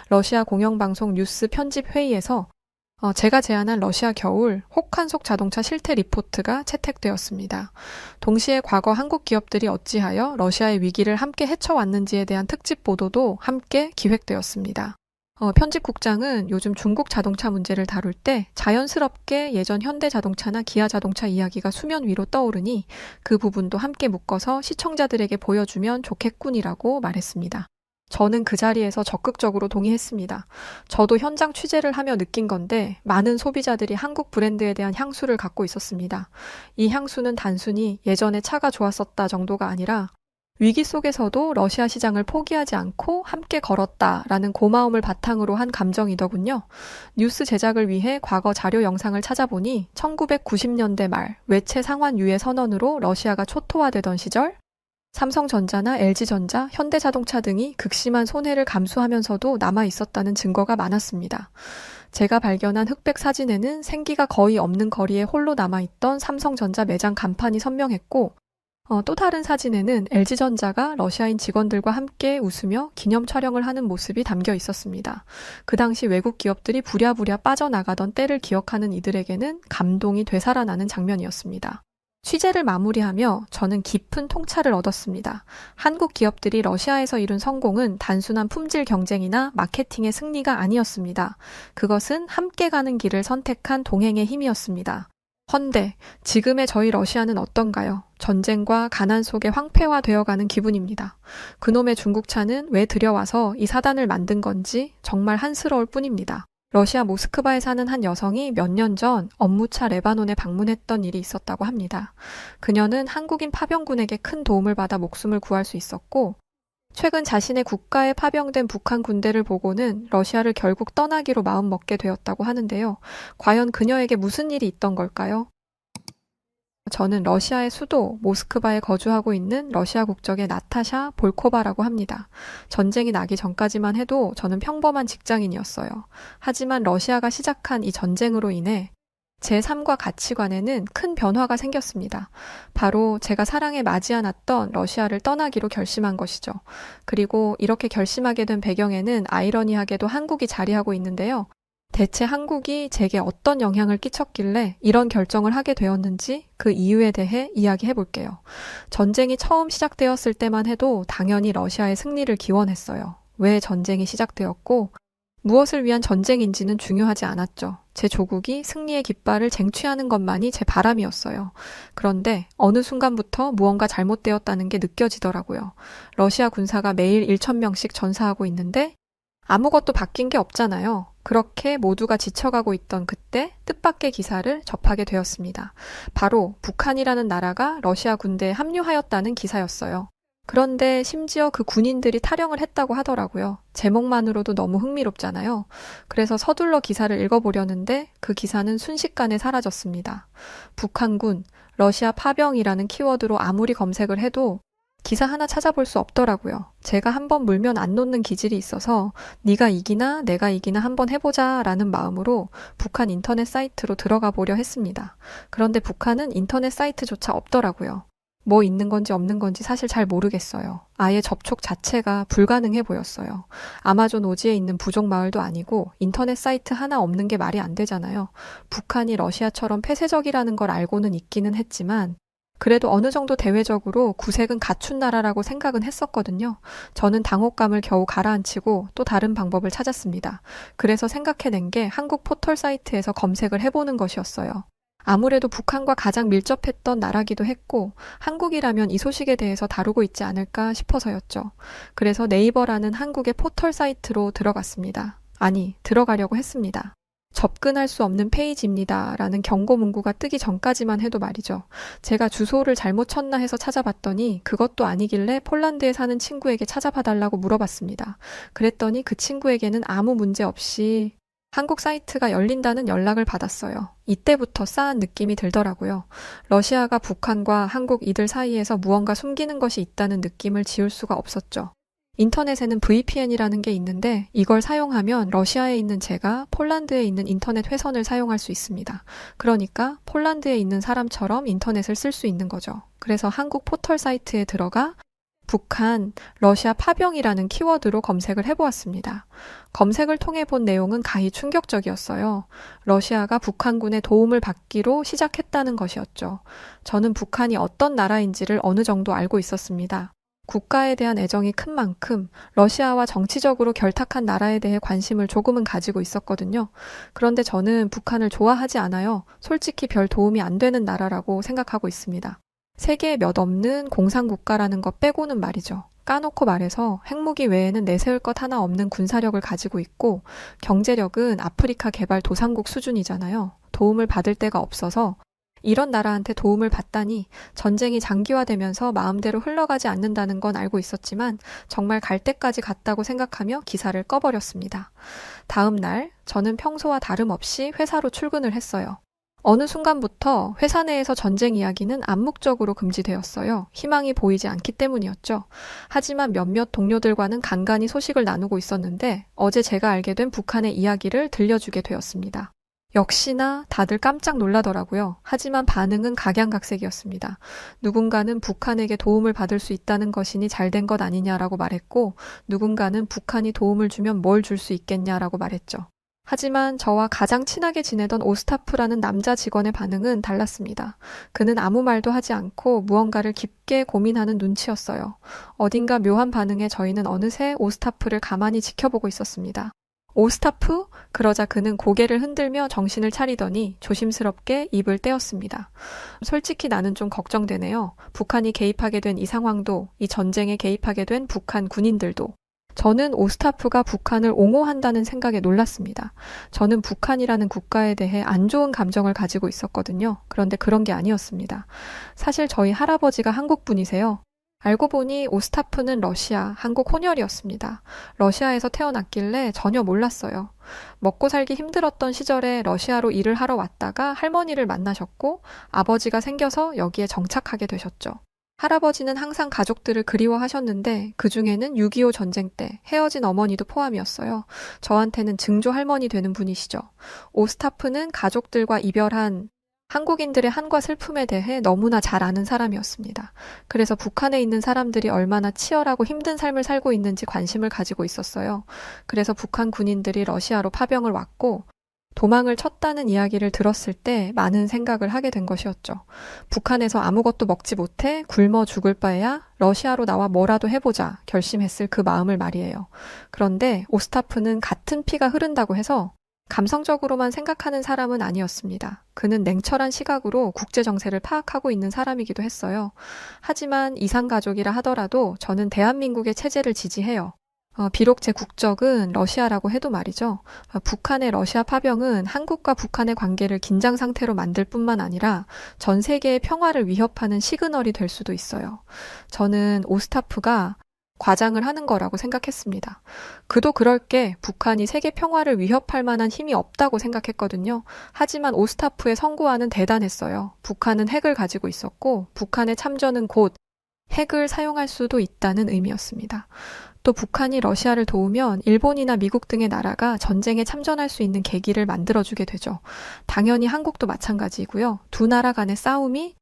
Speaker 1: 러시아 공영방송 뉴스 편집회의에서 제가 제안한 러시아 겨울 혹한속 자동차 실태 리포트가 채택되었습니다. 동시에 과거 한국 기업들이 어찌하여 러시아의 위기를 함께 헤쳐왔는지에 대한 특집 보도도 함께 기획되었습니다. 편집국장은 요즘 중국 자동차 문제를 다룰 때 자연스럽게 예전 현대자동차나 기아자동차 이야기가 수면 위로 떠오르니 그 부분도 함께 묶어서 시청자들에게 보여주면 좋겠군이라고 말했습니다. 저는 그 자리에서 적극적으로 동의했습니다. 저도 현장 취재를 하며 느낀 건데 많은 소비자들이 한국 브랜드에 대한 향수를 갖고 있었습니다. 이 향수는 단순히 예전에 차가 좋았었다 정도가 아니라 위기 속에서도 러시아 시장을 포기하지 않고 함께 걸었다라는 고마움을 바탕으로 한 감정이더군요. 뉴스 제작을 위해 과거 자료 영상을 찾아보니 1990년대 말 외채 상환 유예 선언으로 러시아가 초토화되던 시절 삼성전자나 LG전자, 현대자동차 등이 극심한 손해를 감수하면서도 남아 있었다는 증거가 많았습니다. 제가 발견한 흑백 사진에는 생기가 거의 없는 거리에 홀로 남아있던 삼성전자 매장 간판이 선명했고, 또 다른 사진에는 LG전자가 러시아인 직원들과 함께 웃으며 기념 촬영을 하는 모습이 담겨 있었습니다. 그 당시 외국 기업들이 부랴부랴 빠져나가던 때를 기억하는 이들에게는 감동이 되살아나는 장면이었습니다. 취재를 마무리하며 저는 깊은 통찰을 얻었습니다. 한국 기업들이 러시아에서 이룬 성공은 단순한 품질 경쟁이나 마케팅의 승리가 아니었습니다. 그것은 함께 가는 길을 선택한 동행의 힘이었습니다. 헌데 지금의 저희 러시아는 어떤가요? 전쟁과 가난 속에 황폐화되어가는 기분입니다. 그놈의 중국차는 왜 들여와서 이 사단을 만든 건지 정말 한스러울 뿐입니다. 러시아 모스크바에 사는 한 여성이 몇 년 전 업무차 레바논에 방문했던 일이 있었다고 합니다. 그녀는 한국인 파병군에게 큰 도움을 받아 목숨을 구할 수 있었고, 최근 자신의 국가에 파병된 북한 군대를 보고는 러시아를 결국 떠나기로 마음먹게 되었다고 하는데요. 과연 그녀에게 무슨 일이 있던 걸까요? 저는 러시아의 수도 모스크바에 거주하고 있는 러시아 국적의 나타샤 볼코바라고 합니다. 전쟁이 나기 전까지만 해도 저는 평범한 직장인이었어요. 하지만 러시아가 시작한 이 전쟁으로 인해 제 삶과 가치관에는 큰 변화가 생겼습니다. 바로 제가 사랑에 맞이 않았던 러시아를 떠나기로 결심한 것이죠. 그리고 이렇게 결심하게 된 배경에는 아이러니하게도 한국이 자리하고 있는데요. 대체 한국이 제게 어떤 영향을 끼쳤길래 이런 결정을 하게 되었는지 그 이유에 대해 이야기해 볼게요. 전쟁이 처음 시작되었을 때만 해도 당연히 러시아의 승리를 기원했어요. 왜 전쟁이 시작되었고 무엇을 위한 전쟁인지는 중요하지 않았죠. 제 조국이 승리의 깃발을 쟁취하는 것만이 제 바람이었어요. 그런데 어느 순간부터 무언가 잘못되었다는 게 느껴지더라고요. 러시아 군사가 매일 1,000명씩 전사하고 있는데 아무것도 바뀐 게 없잖아요. 그렇게 모두가 지쳐가고 있던 그때 뜻밖의 기사를 접하게 되었습니다. 바로 북한이라는 나라가 러시아 군대에 합류하였다는 기사였어요. 그런데 심지어 그 군인들이 탈영을 했다고 하더라고요. 제목만으로도 너무 흥미롭잖아요. 그래서 서둘러 기사를 읽어보려는데 그 기사는 순식간에 사라졌습니다. 북한군, 러시아 파병이라는 키워드로 아무리 검색을 해도 기사 하나 찾아볼 수 없더라고요. 제가 한번 물면 안 놓는 기질이 있어서 네가 이기나 내가 이기나 한번 해보자 라는 마음으로 북한 인터넷 사이트로 들어가 보려 했습니다. 그런데 북한은 인터넷 사이트조차 없더라고요. 뭐 있는 건지 없는 건지 사실 잘 모르겠어요. 아예 접촉 자체가 불가능해 보였어요. 아마존 오지에 있는 부족 마을도 아니고 인터넷 사이트 하나 없는 게 말이 안 되잖아요. 북한이 러시아처럼 폐쇄적이라는 걸 알고는 있기는 했지만 그래도 어느 정도 대외적으로 구색은 갖춘 나라라고 생각은 했었거든요. 저는 당혹감을 겨우 가라앉히고 또 다른 방법을 찾았습니다. 그래서 생각해낸 게 한국 포털 사이트에서 검색을 해보는 것이었어요. 아무래도 북한과 가장 밀접했던 나라기도 했고 한국이라면 이 소식에 대해서 다루고 있지 않을까 싶어서였죠. 그래서 네이버라는 한국의 포털 사이트로 들어갔습니다. 아니, 들어가려고 했습니다. 접근할 수 없는 페이지입니다. 라는 경고 문구가 뜨기 전까지만 해도 말이죠. 제가 주소를 잘못 쳤나 해서 찾아봤더니 그것도 아니길래 폴란드에 사는 친구에게 찾아봐달라고 물어봤습니다. 그랬더니 그 친구에게는 아무 문제 없이 한국 사이트가 열린다는 연락을 받았어요. 이때부터 싸한 느낌이 들더라고요. 러시아가 북한과 한국 이들 사이에서 무언가 숨기는 것이 있다는 느낌을 지울 수가 없었죠. 인터넷에는 VPN이라는 게 있는데 이걸 사용하면 러시아에 있는 제가 폴란드에 있는 인터넷 회선을 사용할 수 있습니다. 그러니까 폴란드에 있는 사람처럼 인터넷을 쓸 수 있는 거죠. 그래서 한국 포털 사이트에 들어가 북한, 러시아 파병이라는 키워드로 검색을 해보았습니다. 검색을 통해 본 내용은 가히 충격적이었어요. 러시아가 북한군의 도움을 받기로 시작했다는 것이었죠. 저는 북한이 어떤 나라인지를 어느 정도 알고 있었습니다. 국가에 대한 애정이 큰 만큼 러시아와 정치적으로 결탁한 나라에 대해 관심을 조금은 가지고 있었거든요. 그런데 저는 북한을 좋아하지 않아요. 솔직히 별 도움이 안 되는 나라라고 생각하고 있습니다. 세계에 몇 없는 공산국가라는 것 빼고는 말이죠. 까놓고 말해서 핵무기 외에는 내세울 것 하나 없는 군사력을 가지고 있고 경제력은 아프리카 개발 도상국 수준이잖아요. 도움을 받을 데가 없어서 이런 나라한테 도움을 받다니 전쟁이 장기화되면서 마음대로 흘러가지 않는다는 건 알고 있었지만 정말 갈 때까지 갔다고 생각하며 기사를 꺼버렸습니다. 다음 날 저는 평소와 다름없이 회사로 출근을 했어요. 어느 순간부터 회사 내에서 전쟁 이야기는 암묵적으로 금지되었어요. 희망이 보이지 않기 때문이었죠. 하지만 몇몇 동료들과는 간간히 소식을 나누고 있었는데 어제 제가 알게 된 북한의 이야기를 들려주게 되었습니다. 역시나 다들 깜짝 놀라더라고요. 하지만 반응은 각양각색이었습니다. 누군가는 북한에게 도움을 받을 수 있다는 것이니 잘된 것 아니냐라고 말했고, 누군가는 북한이 도움을 주면 뭘 줄 수 있겠냐라고 말했죠. 하지만 저와 가장 친하게 지내던 오스타프라는 남자 직원의 반응은 달랐습니다. 그는 아무 말도 하지 않고 무언가를 깊게 고민하는 눈치였어요. 어딘가 묘한 반응에 저희는 어느새 오스타프를 가만히 지켜보고 있었습니다. 오스타프? 그러자 그는 고개를 흔들며 정신을 차리더니 조심스럽게 입을 떼었습니다. 솔직히 나는 좀 걱정되네요. 북한이 개입하게 된 이 상황도, 이 전쟁에 개입하게 된 북한 군인들도. 저는 오스타프가 북한을 옹호한다는 생각에 놀랐습니다. 저는 북한이라는 국가에 대해 안 좋은 감정을 가지고 있었거든요. 그런데 그런 게 아니었습니다. 사실 저희 할아버지가 한국 분이세요. 알고 보니 오스타프는 러시아, 한국 혼혈이었습니다. 러시아에서 태어났길래 전혀 몰랐어요. 먹고 살기 힘들었던 시절에 러시아로 일을 하러 왔다가 할머니를 만나셨고 아버지가 생겨서 여기에 정착하게 되셨죠. 할아버지는 항상 가족들을 그리워하셨는데 그중에는 6.25 전쟁 때 헤어진 어머니도 포함이었어요. 저한테는 증조 할머니 되는 분이시죠. 오스타프는 가족들과 이별한 한국인들의 한과 슬픔에 대해 너무나 잘 아는 사람이었습니다. 그래서 북한에 있는 사람들이 얼마나 치열하고 힘든 삶을 살고 있는지 관심을 가지고 있었어요. 그래서 북한 군인들이 러시아로 파병을 왔고 도망을 쳤다는 이야기를 들었을 때 많은 생각을 하게 된 것이었죠. 북한에서 아무것도 먹지 못해 굶어 죽을 바에야 러시아로 나와 뭐라도 해보자 결심했을 그 마음을 말이에요. 그런데 오스타프는 같은 피가 흐른다고 해서 감성적으로만 생각하는 사람은 아니었습니다. 그는 냉철한 시각으로 국제 정세를 파악하고 있는 사람이기도 했어요. 하지만 이산가족이라 하더라도 저는 대한민국의 체제를 지지해요. 비록 제 국적은 러시아라고 해도 말이죠. 북한의 러시아 파병은 한국과 북한의 관계를 긴장 상태로 만들 뿐만 아니라 전 세계의 평화를 위협하는 시그널이 될 수도 있어요. 저는 오스타프가 과장을 하는 거라고 생각했습니다. 그도 그럴 게 북한이 세계 평화를 위협할 만한 힘이 없다고 생각했거든요. 하지만 오스타프의 선구안은 대단했어요. 북한은 핵을 가지고 있었고 북한의 참전은 곧 핵을 사용할 수도 있다는 의미였습니다. 또 북한이 러시아를 도우면 일본이나 미국 등의 나라가 전쟁에 참전할 수 있는 계기를 만들어주게 되죠. 당연히 한국도 마찬가지이고요. 두 나라 간의 싸움이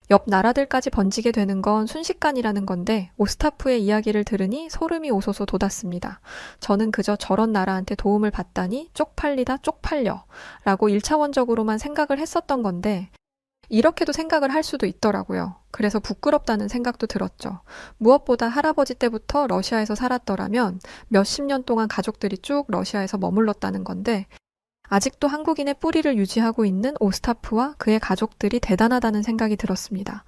Speaker 1: 옆 나라들까지 번지게 되는 건 순식간이라는 건데 오스타프의 이야기를 들으니 소름이 오소소 돋았습니다. 저는 그저 저런 나라한테 도움을 받다니 쪽팔리다 쪽팔려 라고 1차원적으로만 생각을 했었던 건데 이렇게도 생각을 할 수도 있더라고요. 그래서 부끄럽다는 생각도 들었죠. 무엇보다 할아버지 때부터 러시아에서 살았더라면 몇십 년 동안 가족들이 쭉 러시아에서 머물렀다는 건데 아직도 한국인의 뿌리를 유지하고 있는 오스타프와 그의 가족들이 대단하다는 생각이 들었습니다.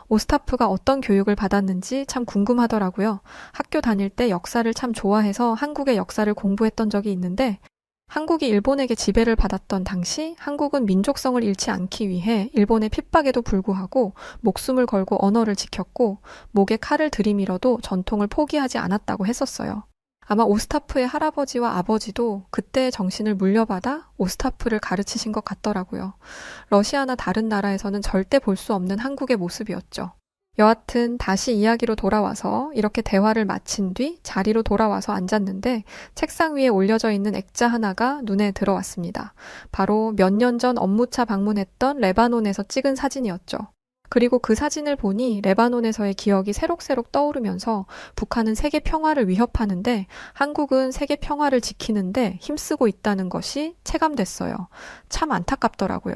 Speaker 1: 오스타프가 어떤 교육을 받았는지 참 궁금하더라고요. 학교 다닐 때 역사를 참 좋아해서 한국의 역사를 공부했던 적이 있는데 한국이 일본에게 지배를 받았던 당시 한국은 민족성을 잃지 않기 위해 일본의 핍박에도 불구하고 목숨을 걸고 언어를 지켰고 목에 칼을 들이밀어도 전통을 포기하지 않았다고 했었어요. 아마 오스타프의 할아버지와 아버지도 그때의 정신을 물려받아 오스타프를 가르치신 것 같더라고요. 러시아나 다른 나라에서는 절대 볼 수 없는 한국의 모습이었죠. 여하튼 다시 이야기로 돌아와서 이렇게 대화를 마친 뒤 자리로 돌아와서 앉았는데 책상 위에 올려져 있는 액자 하나가 눈에 들어왔습니다. 바로 몇 년 전 업무차 방문했던 레바논에서 찍은 사진이었죠. 그리고 그 사진을 보니 레바논에서의 기억이 새록새록 떠오르면서 북한은 세계 평화를 위협하는데 한국은 세계 평화를 지키는데 힘쓰고 있다는 것이 체감됐어요. 참 안타깝더라고요.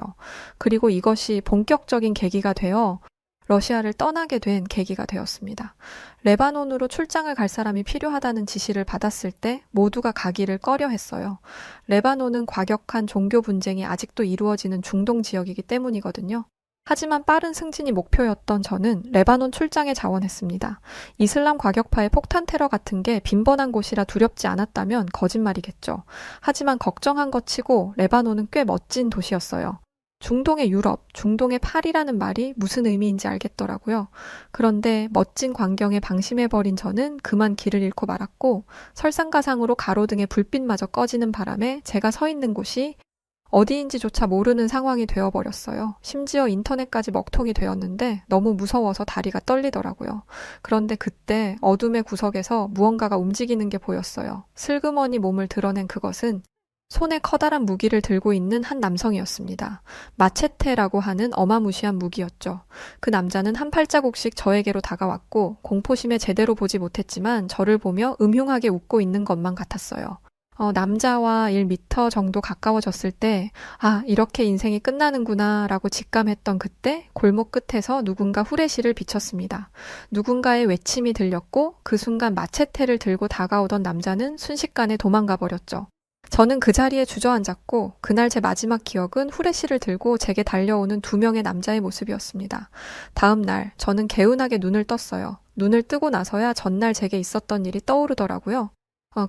Speaker 1: 그리고 이것이 본격적인 계기가 되어 러시아를 떠나게 된 계기가 되었습니다. 레바논으로 출장을 갈 사람이 필요하다는 지시를 받았을 때 모두가 가기를 꺼려했어요. 레바논은 과격한 종교 분쟁이 아직도 이루어지는 중동 지역이기 때문이거든요. 하지만 빠른 승진이 목표였던 저는 레바논 출장에 자원했습니다. 이슬람 과격파의 폭탄 테러 같은 게 빈번한 곳이라 두렵지 않았다면 거짓말이겠죠. 하지만 걱정한 것 치고 레바논은 꽤 멋진 도시였어요. 중동의 유럽, 중동의 파리라는 말이 무슨 의미인지 알겠더라고요. 그런데 멋진 광경에 방심해버린 저는 그만 길을 잃고 말았고 설상가상으로 가로등의 불빛마저 꺼지는 바람에 제가 서 있는 곳이 어디인지조차 모르는 상황이 되어버렸어요. 심지어 인터넷까지 먹통이 되었는데 너무 무서워서 다리가 떨리더라고요. 그런데 그때 어둠의 구석에서 무언가가 움직이는 게 보였어요. 슬그머니 몸을 드러낸 그것은 손에 커다란 무기를 들고 있는 한 남성이었습니다. 마체테라고 하는 어마무시한 무기였죠. 그 남자는 한 발자국씩 저에게로 다가왔고 공포심에 제대로 보지 못했지만 저를 보며 음흉하게 웃고 있는 것만 같았어요. 남자와 1미터 정도 가까워졌을 때, 아, 이렇게 인생이 끝나는구나 라고 직감했던 그때 골목 끝에서 누군가 후레쉬를 비쳤습니다. 누군가의 외침이 들렸고 그 순간 마체테를 들고 다가오던 남자는 순식간에 도망가 버렸죠. 저는 그 자리에 주저앉았고 그날 제 마지막 기억은 후레쉬를 들고 제게 달려오는 2명의 남자의 모습이었습니다. 다음 날 저는 개운하게 눈을 떴어요. 눈을 뜨고 나서야 전날 제게 있었던 일이 떠오르더라고요.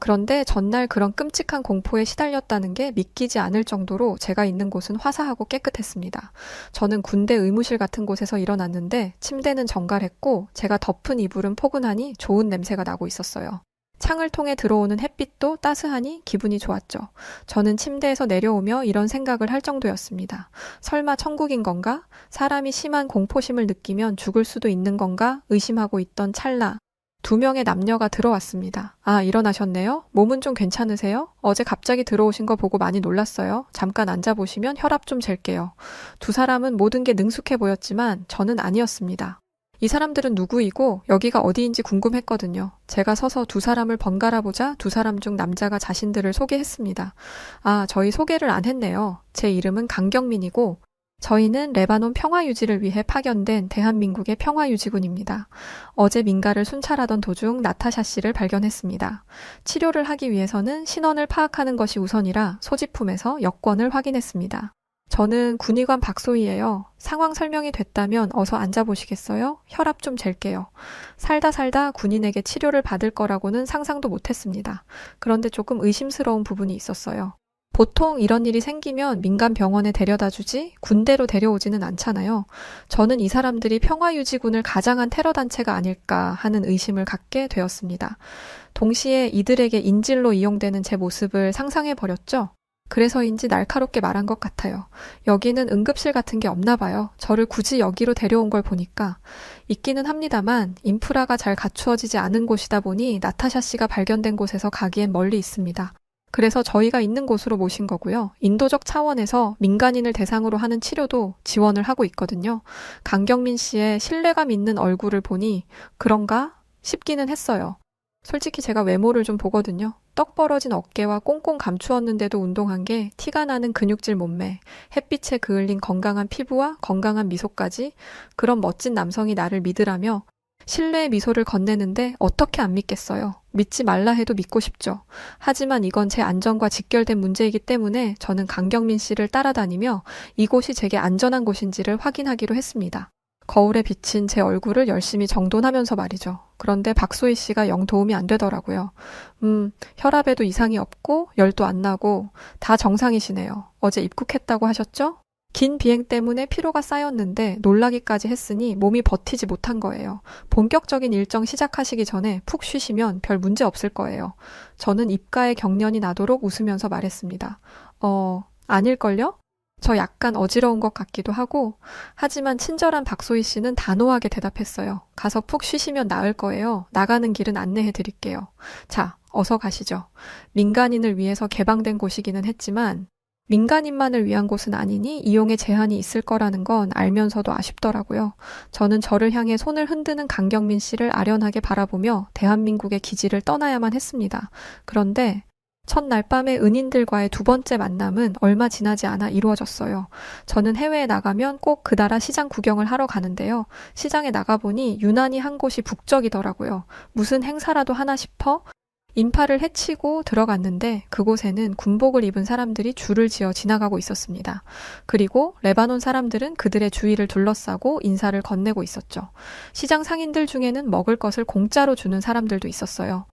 Speaker 1: 그런데 전날 그런 끔찍한 공포에 시달렸다는 게 믿기지 않을 정도로 제가 있는 곳은 화사하고 깨끗했습니다. 저는 군대 의무실 같은 곳에서 일어났는데 침대는 정갈했고 제가 덮은 이불은 포근하니 좋은 냄새가 나고 있었어요. 창을 통해 들어오는 햇빛도 따스하니 기분이 좋았죠. 저는 침대에서 내려오며 이런 생각을 할 정도였습니다. 설마 천국인 건가? 사람이 심한 공포심을 느끼면 죽을 수도 있는 건가? 의심하고 있던 찰나 2명의 남녀가 들어왔습니다. 아, 일어나셨네요? 몸은 좀 괜찮으세요? 어제 갑자기 들어오신 거 보고 많이 놀랐어요. 잠깐 앉아보시면 혈압 좀 잴게요. 2 사람은 모든 게 능숙해 보였지만 저는 아니었습니다. 이 사람들은 누구이고 여기가 어디인지 궁금했거든요. 제가 서서 2 사람을 번갈아 보자 2 사람 중 남자가 자신들을 소개했습니다. 아, 저희 소개를 안 했네요. 제 이름은 강경민이고 저희는 레바논 평화유지를 위해 파견된 대한민국의 평화유지군입니다. 어제 민가를 순찰하던 도중 나타샤 씨를 발견했습니다. 치료를 하기 위해서는 신원을 파악하는 것이 우선이라 소지품에서 여권을 확인했습니다. 저는 군의관 박소희예요. 상황 설명이 됐다면 어서 앉아보시겠어요? 혈압 좀 잴게요. 살다 군인에게 치료를 받을 거라고는 상상도 못했습니다. 그런데 조금 의심스러운 부분이 있었어요. 보통 이런 일이 생기면 민간 병원에 데려다 주지 군대로 데려오지는 않잖아요. 저는 이 사람들이 평화유지군을 가장한 테러 단체가 아닐까 하는 의심을 갖게 되었습니다. 동시에 이들에게 인질로 이용되는 제 모습을 상상해 버렸죠. 그래서인지 날카롭게 말한 것 같아요. 여기는 응급실 같은 게 없나 봐요. 저를 굳이 여기로 데려온 걸 보니까. 있기는 합니다만 인프라가 잘 갖추어지지 않은 곳이다 보니 나타샤 씨가 발견된 곳에서 가기엔 멀리 있습니다. 그래서 저희가 있는 곳으로 모신 거고요. 인도적 차원에서 민간인을 대상으로 하는 치료도 지원을 하고 있거든요. 강경민 씨의 신뢰감 있는 얼굴을 보니 그런가 싶기는 했어요. 솔직히 제가 외모를 좀 보거든요. 떡 벌어진 어깨와 꽁꽁 감추었는데도 운동한 게 티가 나는 근육질 몸매, 햇빛에 그을린 건강한 피부와 건강한 미소까지 그런 멋진 남성이 나를 믿으라며 신뢰의 미소를 건네는데 어떻게 안 믿겠어요. 믿지 말라 해도 믿고 싶죠. 하지만 이건 제 안전과 직결된 문제이기 때문에 저는 강경민 씨를 따라다니며 이곳이 제게 안전한 곳인지를 확인하기로 했습니다. 거울에 비친 제 얼굴을 열심히 정돈하면서 말이죠. 그런데 박소희 씨가 영 도움이 안 되더라고요. 혈압에도 이상이 없고 열도 안 나고 다 정상이시네요. 어제 입국했다고 하셨죠? 긴 비행 때문에 피로가 쌓였는데 놀라기까지 했으니 몸이 버티지 못한 거예요. 본격적인 일정 시작하시기 전에 푹 쉬시면 별 문제 없을 거예요. 저는 입가에 경련이 나도록 웃으면서 말했습니다. 아닐걸요? 저 약간 어지러운 것 같기도 하고 하지만 친절한 박소희 씨는 단호하게 대답했어요. 가서 푹 쉬시면 나을 거예요. 나가는 길은 안내해 드릴게요. 자, 어서 가시죠. 민간인을 위해서 개방된 곳이기는 했지만 민간인만을 위한 곳은 아니니 이용에 제한이 있을 거라는 건 알면서도 아쉽더라고요. 저는 저를 향해 손을 흔드는 강경민 씨를 아련하게 바라보며 대한민국의 기지를 떠나야만 했습니다. 그런데 첫날 밤에 은인들과의 2번째 만남은 얼마 지나지 않아 이루어졌어요. 저는 해외에 나가면 꼭 그달아 시장 구경을 하러 가는데요. 시장에 나가보니 유난히 한 곳이 북적이더라고요. 무슨 행사라도 하나 싶어 인파를 헤치고 들어갔는데 그곳에는 군복을 입은 사람들이 줄을 지어 지나가고 있었습니다. 그리고 레바논 사람들은 그들의 주위를 둘러싸고 인사를 건네고 있었죠. 시장 상인들 중에는 먹을 것을 공짜로 주는 사람들도 있었어요.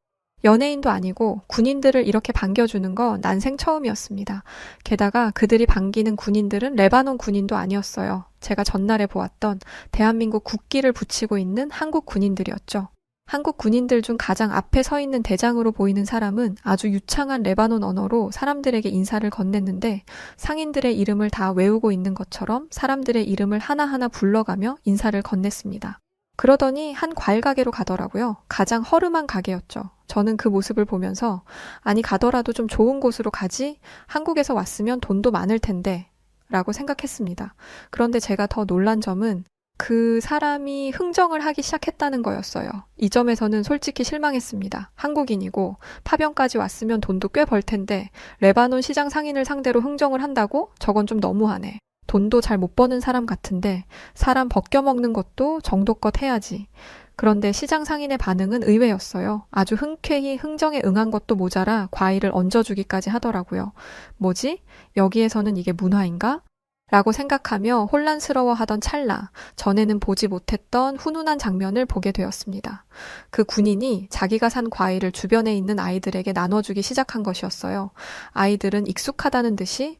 Speaker 1: 연예인도 아니고 군인들을 이렇게 반겨주는 건 난생 처음이었습니다. 게다가 그들이 반기는 군인들은 레바논 군인도 아니었어요. 제가 전날에 보았던 대한민국 국기를 붙이고 있는 한국 군인들이었죠. 한국 군인들 중 가장 앞에 서 있는 대장으로 보이는 사람은 아주 유창한 레바논 언어로 사람들에게 인사를 건넸는데 상인들의 이름을 다 외우고 있는 것처럼 사람들의 이름을 하나하나 불러가며 인사를 건넸습니다. 그러더니 한 과일 가게로 가더라고요. 가장 허름한 가게였죠. 저는 그 모습을 보면서 아니 가더라도 좀 좋은 곳으로 가지 한국에서 왔으면 돈도 많을 텐데 라고 생각했습니다. 그런데 제가 더 놀란 점은 그 사람이 흥정을 하기 시작했다는 거였어요. 이 점에서는 솔직히 실망했습니다. 한국인이고 파병까지 왔으면 돈도 꽤 벌 텐데 레바논 시장 상인을 상대로 흥정을 한다고? 저건 좀 너무하네. 돈도 잘 못 버는 사람 같은데 사람 벗겨먹는 것도 정도껏 해야지. 그런데 시장 상인의 반응은 의외였어요. 아주 흔쾌히 흥정에 응한 것도 모자라 과일을 얹어주기까지 하더라고요. 뭐지? 여기에서는 이게 문화인가? 라고 생각하며 혼란스러워하던 찰나 전에는 보지 못했던 훈훈한 장면을 보게 되었습니다. 그 군인이 자기가 산 과일을 주변에 있는 아이들에게 나눠주기 시작한 것이었어요. 아이들은 익숙하다는 듯이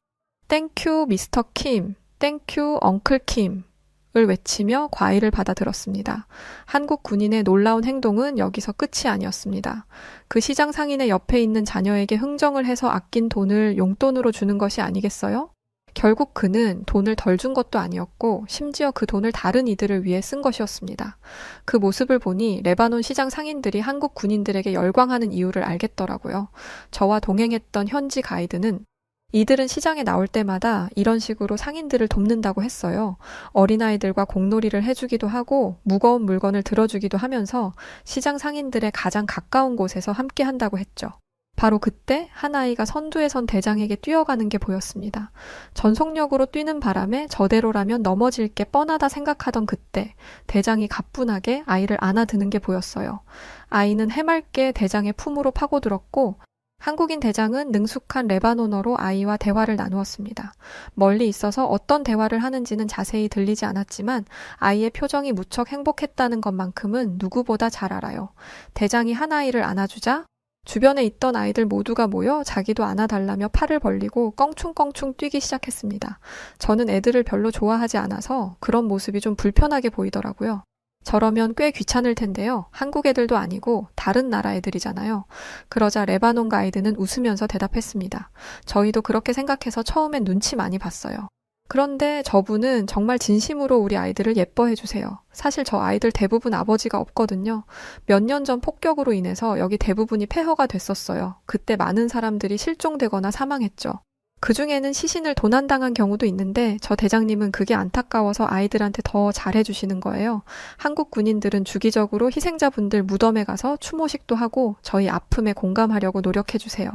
Speaker 1: 땡큐 미스터 킴, 땡큐 엉클 킴을 외치며 과일을 받아들었습니다. 한국 군인의 놀라운 행동은 여기서 끝이 아니었습니다. 그 시장 상인의 옆에 있는 자녀에게 흥정을 해서 아낀 돈을 용돈으로 주는 것이 아니겠어요? 결국 그는 돈을 덜 준 것도 아니었고 심지어 그 돈을 다른 이들을 위해 쓴 것이었습니다. 그 모습을 보니 레바논 시장 상인들이 한국 군인들에게 열광하는 이유를 알겠더라고요. 저와 동행했던 현지 가이드는 이들은 시장에 나올 때마다 이런 식으로 상인들을 돕는다고 했어요. 어린아이들과 공놀이를 해주기도 하고 무거운 물건을 들어주기도 하면서 시장 상인들의 가장 가까운 곳에서 함께 한다고 했죠. 바로 그때 한 아이가 선두에 선 대장에게 뛰어가는 게 보였습니다. 전속력으로 뛰는 바람에 저대로라면 넘어질 게 뻔하다 생각하던 그때 대장이 가뿐하게 아이를 안아드는 게 보였어요. 아이는 해맑게 대장의 품으로 파고들었고 한국인 대장은 능숙한 레바논어로 아이와 대화를 나누었습니다. 멀리 있어서 어떤 대화를 하는지는 자세히 들리지 않았지만 아이의 표정이 무척 행복했다는 것만큼은 누구보다 잘 알아요. 대장이 한 아이를 안아주자 주변에 있던 아이들 모두가 모여 자기도 안아달라며 팔을 벌리고 껑충껑충 뛰기 시작했습니다. 저는 애들을 별로 좋아하지 않아서 그런 모습이 좀 불편하게 보이더라고요. 저러면 꽤 귀찮을 텐데요. 한국 애들도 아니고 다른 나라 애들이잖아요. 그러자 레바논 가이드는 웃으면서 대답했습니다. 저희도 그렇게 생각해서 처음엔 눈치 많이 봤어요. 그런데 저분은 정말 진심으로 우리 아이들을 예뻐해 주세요. 사실 저 아이들 대부분 아버지가 없거든요. 몇 년 전 폭격으로 인해서 여기 대부분이 폐허가 됐었어요. 그때 많은 사람들이 실종되거나 사망했죠. 그중에는 시신을 도난당한 경우도 있는데 저 대장님은 그게 안타까워서 아이들한테 더 잘해주시는 거예요. 한국 군인들은 주기적으로 희생자분들 무덤에 가서 추모식도 하고 저희 아픔에 공감하려고 노력해주세요.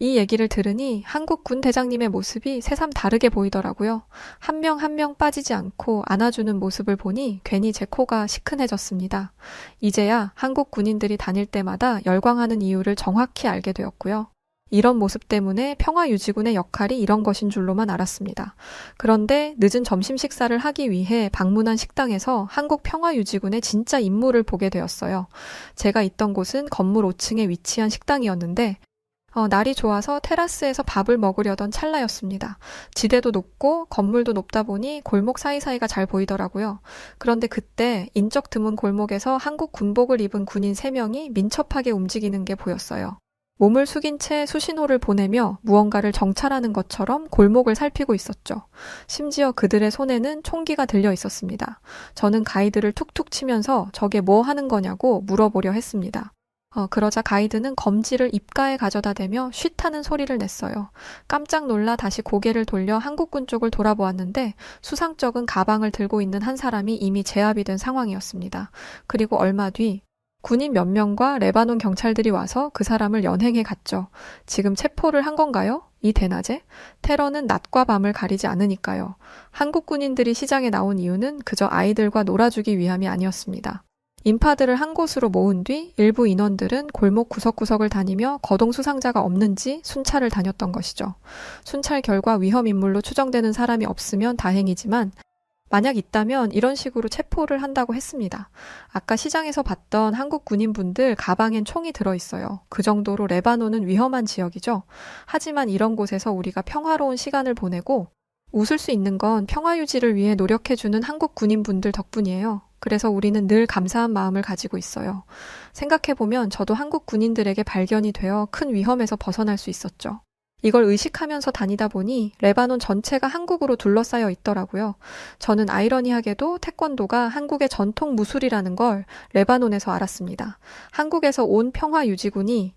Speaker 1: 이 얘기를 들으니 한국 군 대장님의 모습이 새삼 다르게 보이더라고요. 한 명 한 명 빠지지 않고 안아주는 모습을 보니 괜히 제 코가 시큰해졌습니다. 이제야 한국 군인들이 다닐 때마다 열광하는 이유를 정확히 알게 되었고요. 이런 모습 때문에 평화유지군의 역할이 이런 것인 줄로만 알았습니다. 그런데 늦은 점심 식사를 하기 위해 방문한 식당에서 한국 평화유지군의 진짜 임무를 보게 되었어요. 제가 있던 곳은 건물 5층에 위치한 식당이었는데 날이 좋아서 테라스에서 밥을 먹으려던 찰나였습니다. 지대도 높고 건물도 높다 보니 골목 사이사이가 잘 보이더라고요. 그런데 그때 인적 드문 골목에서 한국 군복을 입은 군인 3명이 민첩하게 움직이는 게 보였어요. 몸을 숙인 채 수신호를 보내며 무언가를 정찰하는 것처럼 골목을 살피고 있었죠. 심지어 그들의 손에는 총기가 들려 있었습니다. 저는 가이드를 툭툭 치면서 저게 뭐 하는 거냐고 물어보려 했습니다. 그러자 가이드는 검지를 입가에 가져다 대며 쉿 하는 소리를 냈어요. 깜짝 놀라 다시 고개를 돌려 한국군 쪽을 돌아보았는데 수상쩍은 가방을 들고 있는 한 사람이 이미 제압이 된 상황이었습니다. 그리고 얼마 뒤 군인 몇 명과 레바논 경찰들이 와서 그 사람을 연행해 갔죠. 지금 체포를 한 건가요? 이 대낮에? 테러는 낮과 밤을 가리지 않으니까요. 한국 군인들이 시장에 나온 이유는 그저 아이들과 놀아주기 위함이 아니었습니다. 인파들을 한 곳으로 모은 뒤 일부 인원들은 골목 구석구석을 다니며 거동 수상자가 없는지 순찰을 다녔던 것이죠. 순찰 결과 위험 인물로 추정되는 사람이 없으면 다행이지만 만약 있다면 이런 식으로 체포를 한다고 했습니다. 아까 시장에서 봤던 한국 군인분들 가방엔 총이 들어있어요. 그 정도로 레바논은 위험한 지역이죠. 하지만 이런 곳에서 우리가 평화로운 시간을 보내고 웃을 수 있는 건 평화 유지를 위해 노력해주는 한국 군인분들 덕분이에요. 그래서 우리는 늘 감사한 마음을 가지고 있어요. 생각해보면 저도 한국 군인들에게 발견이 되어 큰 위험에서 벗어날 수 있었죠. 이걸 의식하면서 다니다 보니 레바논 전체가 한국으로 둘러싸여 있더라고요. 저는 아이러니하게도 태권도가 한국의 전통 무술이라는 걸 레바논에서 알았습니다. 한국에서 온 평화유지군이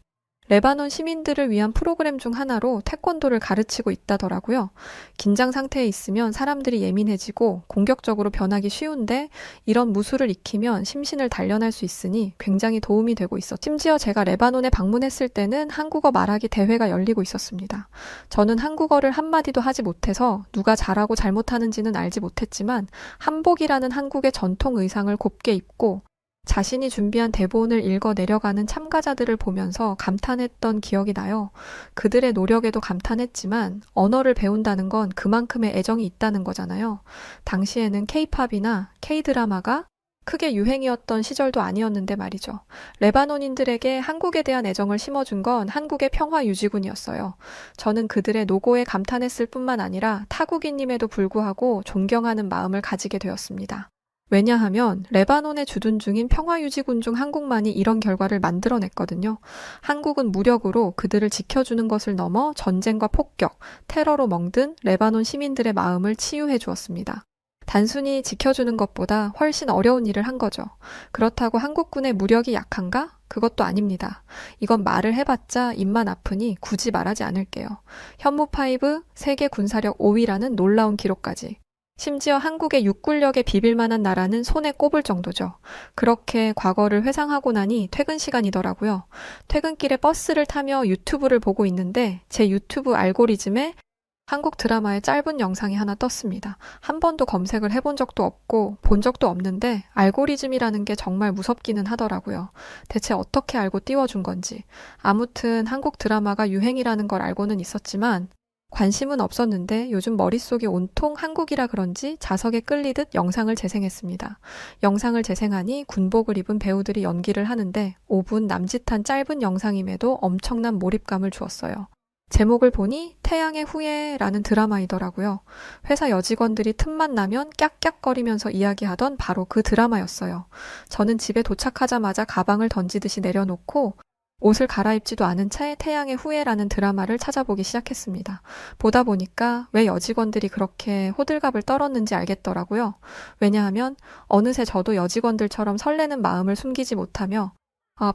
Speaker 1: 레바논 시민들을 위한 프로그램 중 하나로 태권도를 가르치고 있다더라고요. 긴장 상태에 있으면 사람들이 예민해지고 공격적으로 변하기 쉬운데 이런 무술을 익히면 심신을 단련할 수 있으니 굉장히 도움이 되고 있었죠. 심지어 제가 레바논에 방문했을 때는 한국어 말하기 대회가 열리고 있었습니다. 저는 한국어를 한마디도 하지 못해서 누가 잘하고 잘못하는지는 알지 못했지만 한복이라는 한국의 전통 의상을 곱게 입고 자신이 준비한 대본을 읽어 내려가는 참가자들을 보면서 감탄했던 기억이 나요. 그들의 노력에도 감탄했지만 언어를 배운다는 건 그만큼의 애정이 있다는 거잖아요. 당시에는 K-팝이나 K-드라마가 크게 유행이었던 시절도 아니었는데 말이죠. 레바논인들에게 한국에 대한 애정을 심어준 건 한국의 평화유지군이었어요. 저는 그들의 노고에 감탄했을 뿐만 아니라 타국인임에도 불구하고 존경하는 마음을 가지게 되었습니다. 왜냐하면 레바논에 주둔 중인 평화유지군 중 한국만이 이런 결과를 만들어냈거든요. 한국은 무력으로 그들을 지켜주는 것을 넘어 전쟁과 폭격, 테러로 멍든 레바논 시민들의 마음을 치유해 주었습니다. 단순히 지켜주는 것보다 훨씬 어려운 일을 한 거죠. 그렇다고 한국군의 무력이 약한가? 그것도 아닙니다. 이건 말을 해봤자 입만 아프니 굳이 말하지 않을게요. 현무5 세계 군사력 5위라는 놀라운 기록까지. 심지어 한국의 육군력에 비빌 만한 나라는 손에 꼽을 정도죠. 그렇게 과거를 회상하고 나니 퇴근 시간이더라고요. 퇴근길에 버스를 타며 유튜브를 보고 있는데 제 유튜브 알고리즘에 한국 드라마의 짧은 영상이 하나 떴습니다. 한 번도 검색을 해본 적도 없고 본 적도 없는데 알고리즘이라는 게 정말 무섭기는 하더라고요. 대체 어떻게 알고 띄워준 건지. 아무튼 한국 드라마가 유행이라는 걸 알고는 있었지만 관심은 없었는데 요즘 머릿속이 온통 한국이라 그런지 자석에 끌리듯 영상을 재생했습니다. 영상을 재생하니 군복을 입은 배우들이 연기를 하는데 5분 남짓한 짧은 영상임에도 엄청난 몰입감을 주었어요. 제목을 보니 태양의 후예라는 드라마이더라고요. 회사 여직원들이 틈만 나면 깍깍거리면서 이야기하던 바로 그 드라마였어요. 저는 집에 도착하자마자 가방을 던지듯이 내려놓고 옷을 갈아입지도 않은 채 태양의 후예라는 드라마를 찾아보기 시작했습니다. 보다 보니까 왜 여직원들이 그렇게 호들갑을 떨었는지 알겠더라고요. 왜냐하면 어느새 저도 여직원들처럼 설레는 마음을 숨기지 못하며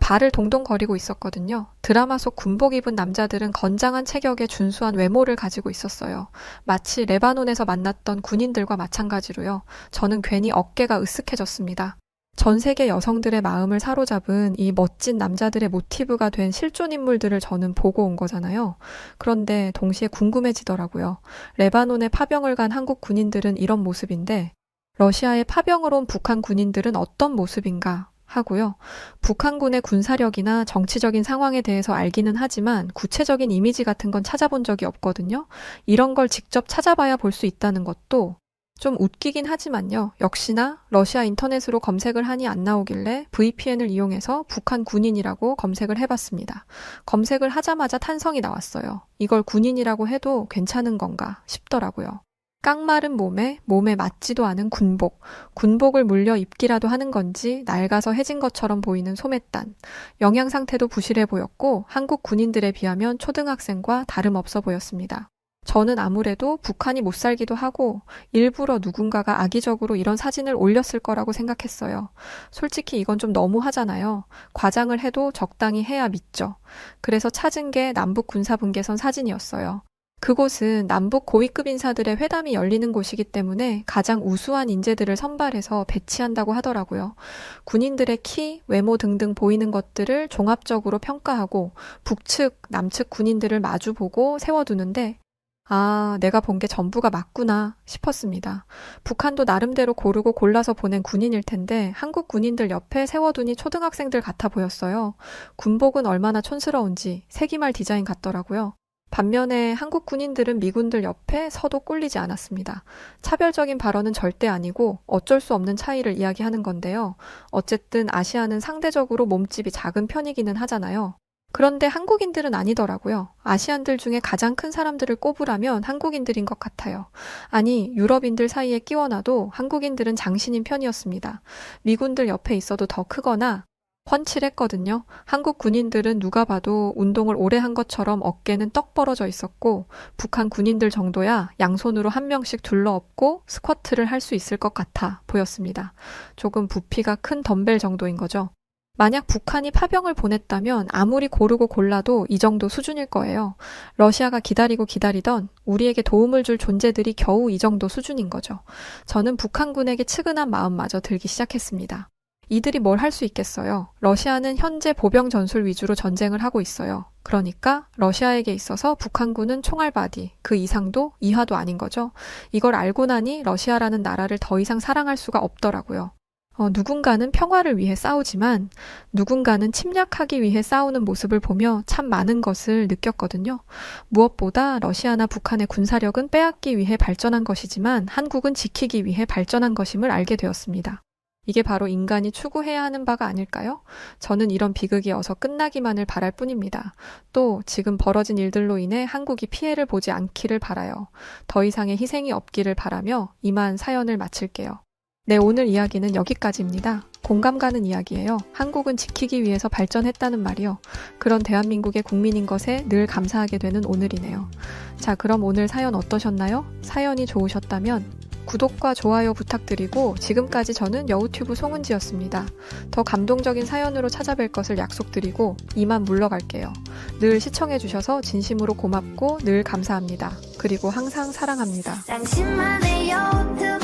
Speaker 1: 발을 동동거리고 있었거든요. 드라마 속 군복 입은 남자들은 건장한 체격에 준수한 외모를 가지고 있었어요. 마치 레바논에서 만났던 군인들과 마찬가지로요. 저는 괜히 어깨가 으쓱해졌습니다. 전 세계 여성들의 마음을 사로잡은 이 멋진 남자들의 모티브가 된 실존 인물들을 저는 보고 온 거잖아요. 그런데 동시에 궁금해지더라고요. 레바논에 파병을 간 한국 군인들은 이런 모습인데 러시아에 파병을 온 북한 군인들은 어떤 모습인가 하고요. 북한군의 군사력이나 정치적인 상황에 대해서 알기는 하지만 구체적인 이미지 같은 건 찾아본 적이 없거든요. 이런 걸 직접 찾아봐야 볼 수 있다는 것도 좀 웃기긴 하지만요. 역시나 러시아 인터넷으로 검색을 하니 안 나오길래 VPN을 이용해서 북한 군인이라고 검색을 해봤습니다. 검색을 하자마자 탄성이 나왔어요. 이걸 군인이라고 해도 괜찮은 건가 싶더라고요. 깡마른 몸에 맞지도 않은 군복, 군복을 물려 입기라도 하는 건지 낡아서 해진 것처럼 보이는 소매단, 영양 상태도 부실해 보였고 한국 군인들에 비하면 초등학생과 다름없어 보였습니다. 저는 아무래도 북한이 못 살기도 하고 일부러 누군가가 악의적으로 이런 사진을 올렸을 거라고 생각했어요. 솔직히 이건 좀 너무하잖아요. 과장을 해도 적당히 해야 믿죠. 그래서 찾은 게 남북 군사분계선 사진이었어요. 그곳은 남북 고위급 인사들의 회담이 열리는 곳이기 때문에 가장 우수한 인재들을 선발해서 배치한다고 하더라고요. 군인들의 키, 외모 등등 보이는 것들을 종합적으로 평가하고 북측, 남측 군인들을 마주보고 세워두는데 내가 본 게 전부가 맞구나 싶었습니다. 북한도 나름대로 고르고 골라서 보낸 군인일 텐데 한국 군인들 옆에 세워두니 초등학생들 같아 보였어요. 군복은 얼마나 촌스러운지 세기말 디자인 같더라고요. 반면에 한국 군인들은 미군들 옆에 서도 꿀리지 않았습니다. 차별적인 발언은 절대 아니고 어쩔 수 없는 차이를 이야기하는 건데요. 어쨌든 아시아는 상대적으로 몸집이 작은 편이기는 하잖아요. 그런데 한국인들은 아니더라고요. 아시안들 중에 가장 큰 사람들을 꼽으라면 한국인들인 것 같아요. 아니, 유럽인들 사이에 끼워놔도 한국인들은 장신인 편이었습니다. 미군들 옆에 있어도 더 크거나 훤칠했거든요. 한국 군인들은 누가 봐도 운동을 오래 한 것처럼 어깨는 떡 벌어져 있었고, 북한 군인들 정도야 양손으로 한 명씩 둘러엎고 스쿼트를 할 수 있을 것 같아 보였습니다. 조금 부피가 큰 덤벨 정도인 거죠. 만약 북한이 파병을 보냈다면 아무리 고르고 골라도 이 정도 수준일 거예요. 러시아가 기다리고 기다리던 우리에게 도움을 줄 존재들이 겨우 이 정도 수준인 거죠. 저는 북한군에게 측은한 마음마저 들기 시작했습니다. 이들이 뭘 할 수 있겠어요? 러시아는 현재 보병 전술 위주로 전쟁을 하고 있어요. 그러니까 러시아에게 있어서 북한군은 총알바디, 그 이상도 이하도 아닌 거죠. 이걸 알고 나니 러시아라는 나라를 더 이상 사랑할 수가 없더라고요. 누군가는 평화를 위해 싸우지만 누군가는 침략하기 위해 싸우는 모습을 보며 참 많은 것을 느꼈거든요. 무엇보다 러시아나 북한의 군사력은 빼앗기 위해 발전한 것이지만 한국은 지키기 위해 발전한 것임을 알게 되었습니다. 이게 바로 인간이 추구해야 하는 바가 아닐까요? 저는 이런 비극이 어서 끝나기만을 바랄 뿐입니다. 또 지금 벌어진 일들로 인해 한국이 피해를 보지 않기를 바라요. 더 이상의 희생이 없기를 바라며 이만 사연을 마칠게요. 네, 오늘 이야기는 여기까지입니다. 공감 가는 이야기예요. 한국은 지키기 위해서 발전했다는 말이요. 그런 대한민국의 국민인 것에 늘 감사하게 되는 오늘이네요. 자, 그럼 오늘 사연 어떠셨나요? 사연이 좋으셨다면 구독과 좋아요 부탁드리고 지금까지 저는 여우튜브 송은지였습니다. 더 감동적인 사연으로 찾아뵐 것을 약속드리고 이만 물러갈게요. 늘 시청해주셔서 진심으로 고맙고 늘 감사합니다. 그리고 항상 사랑합니다.
Speaker 2: 당신만의 여우튜브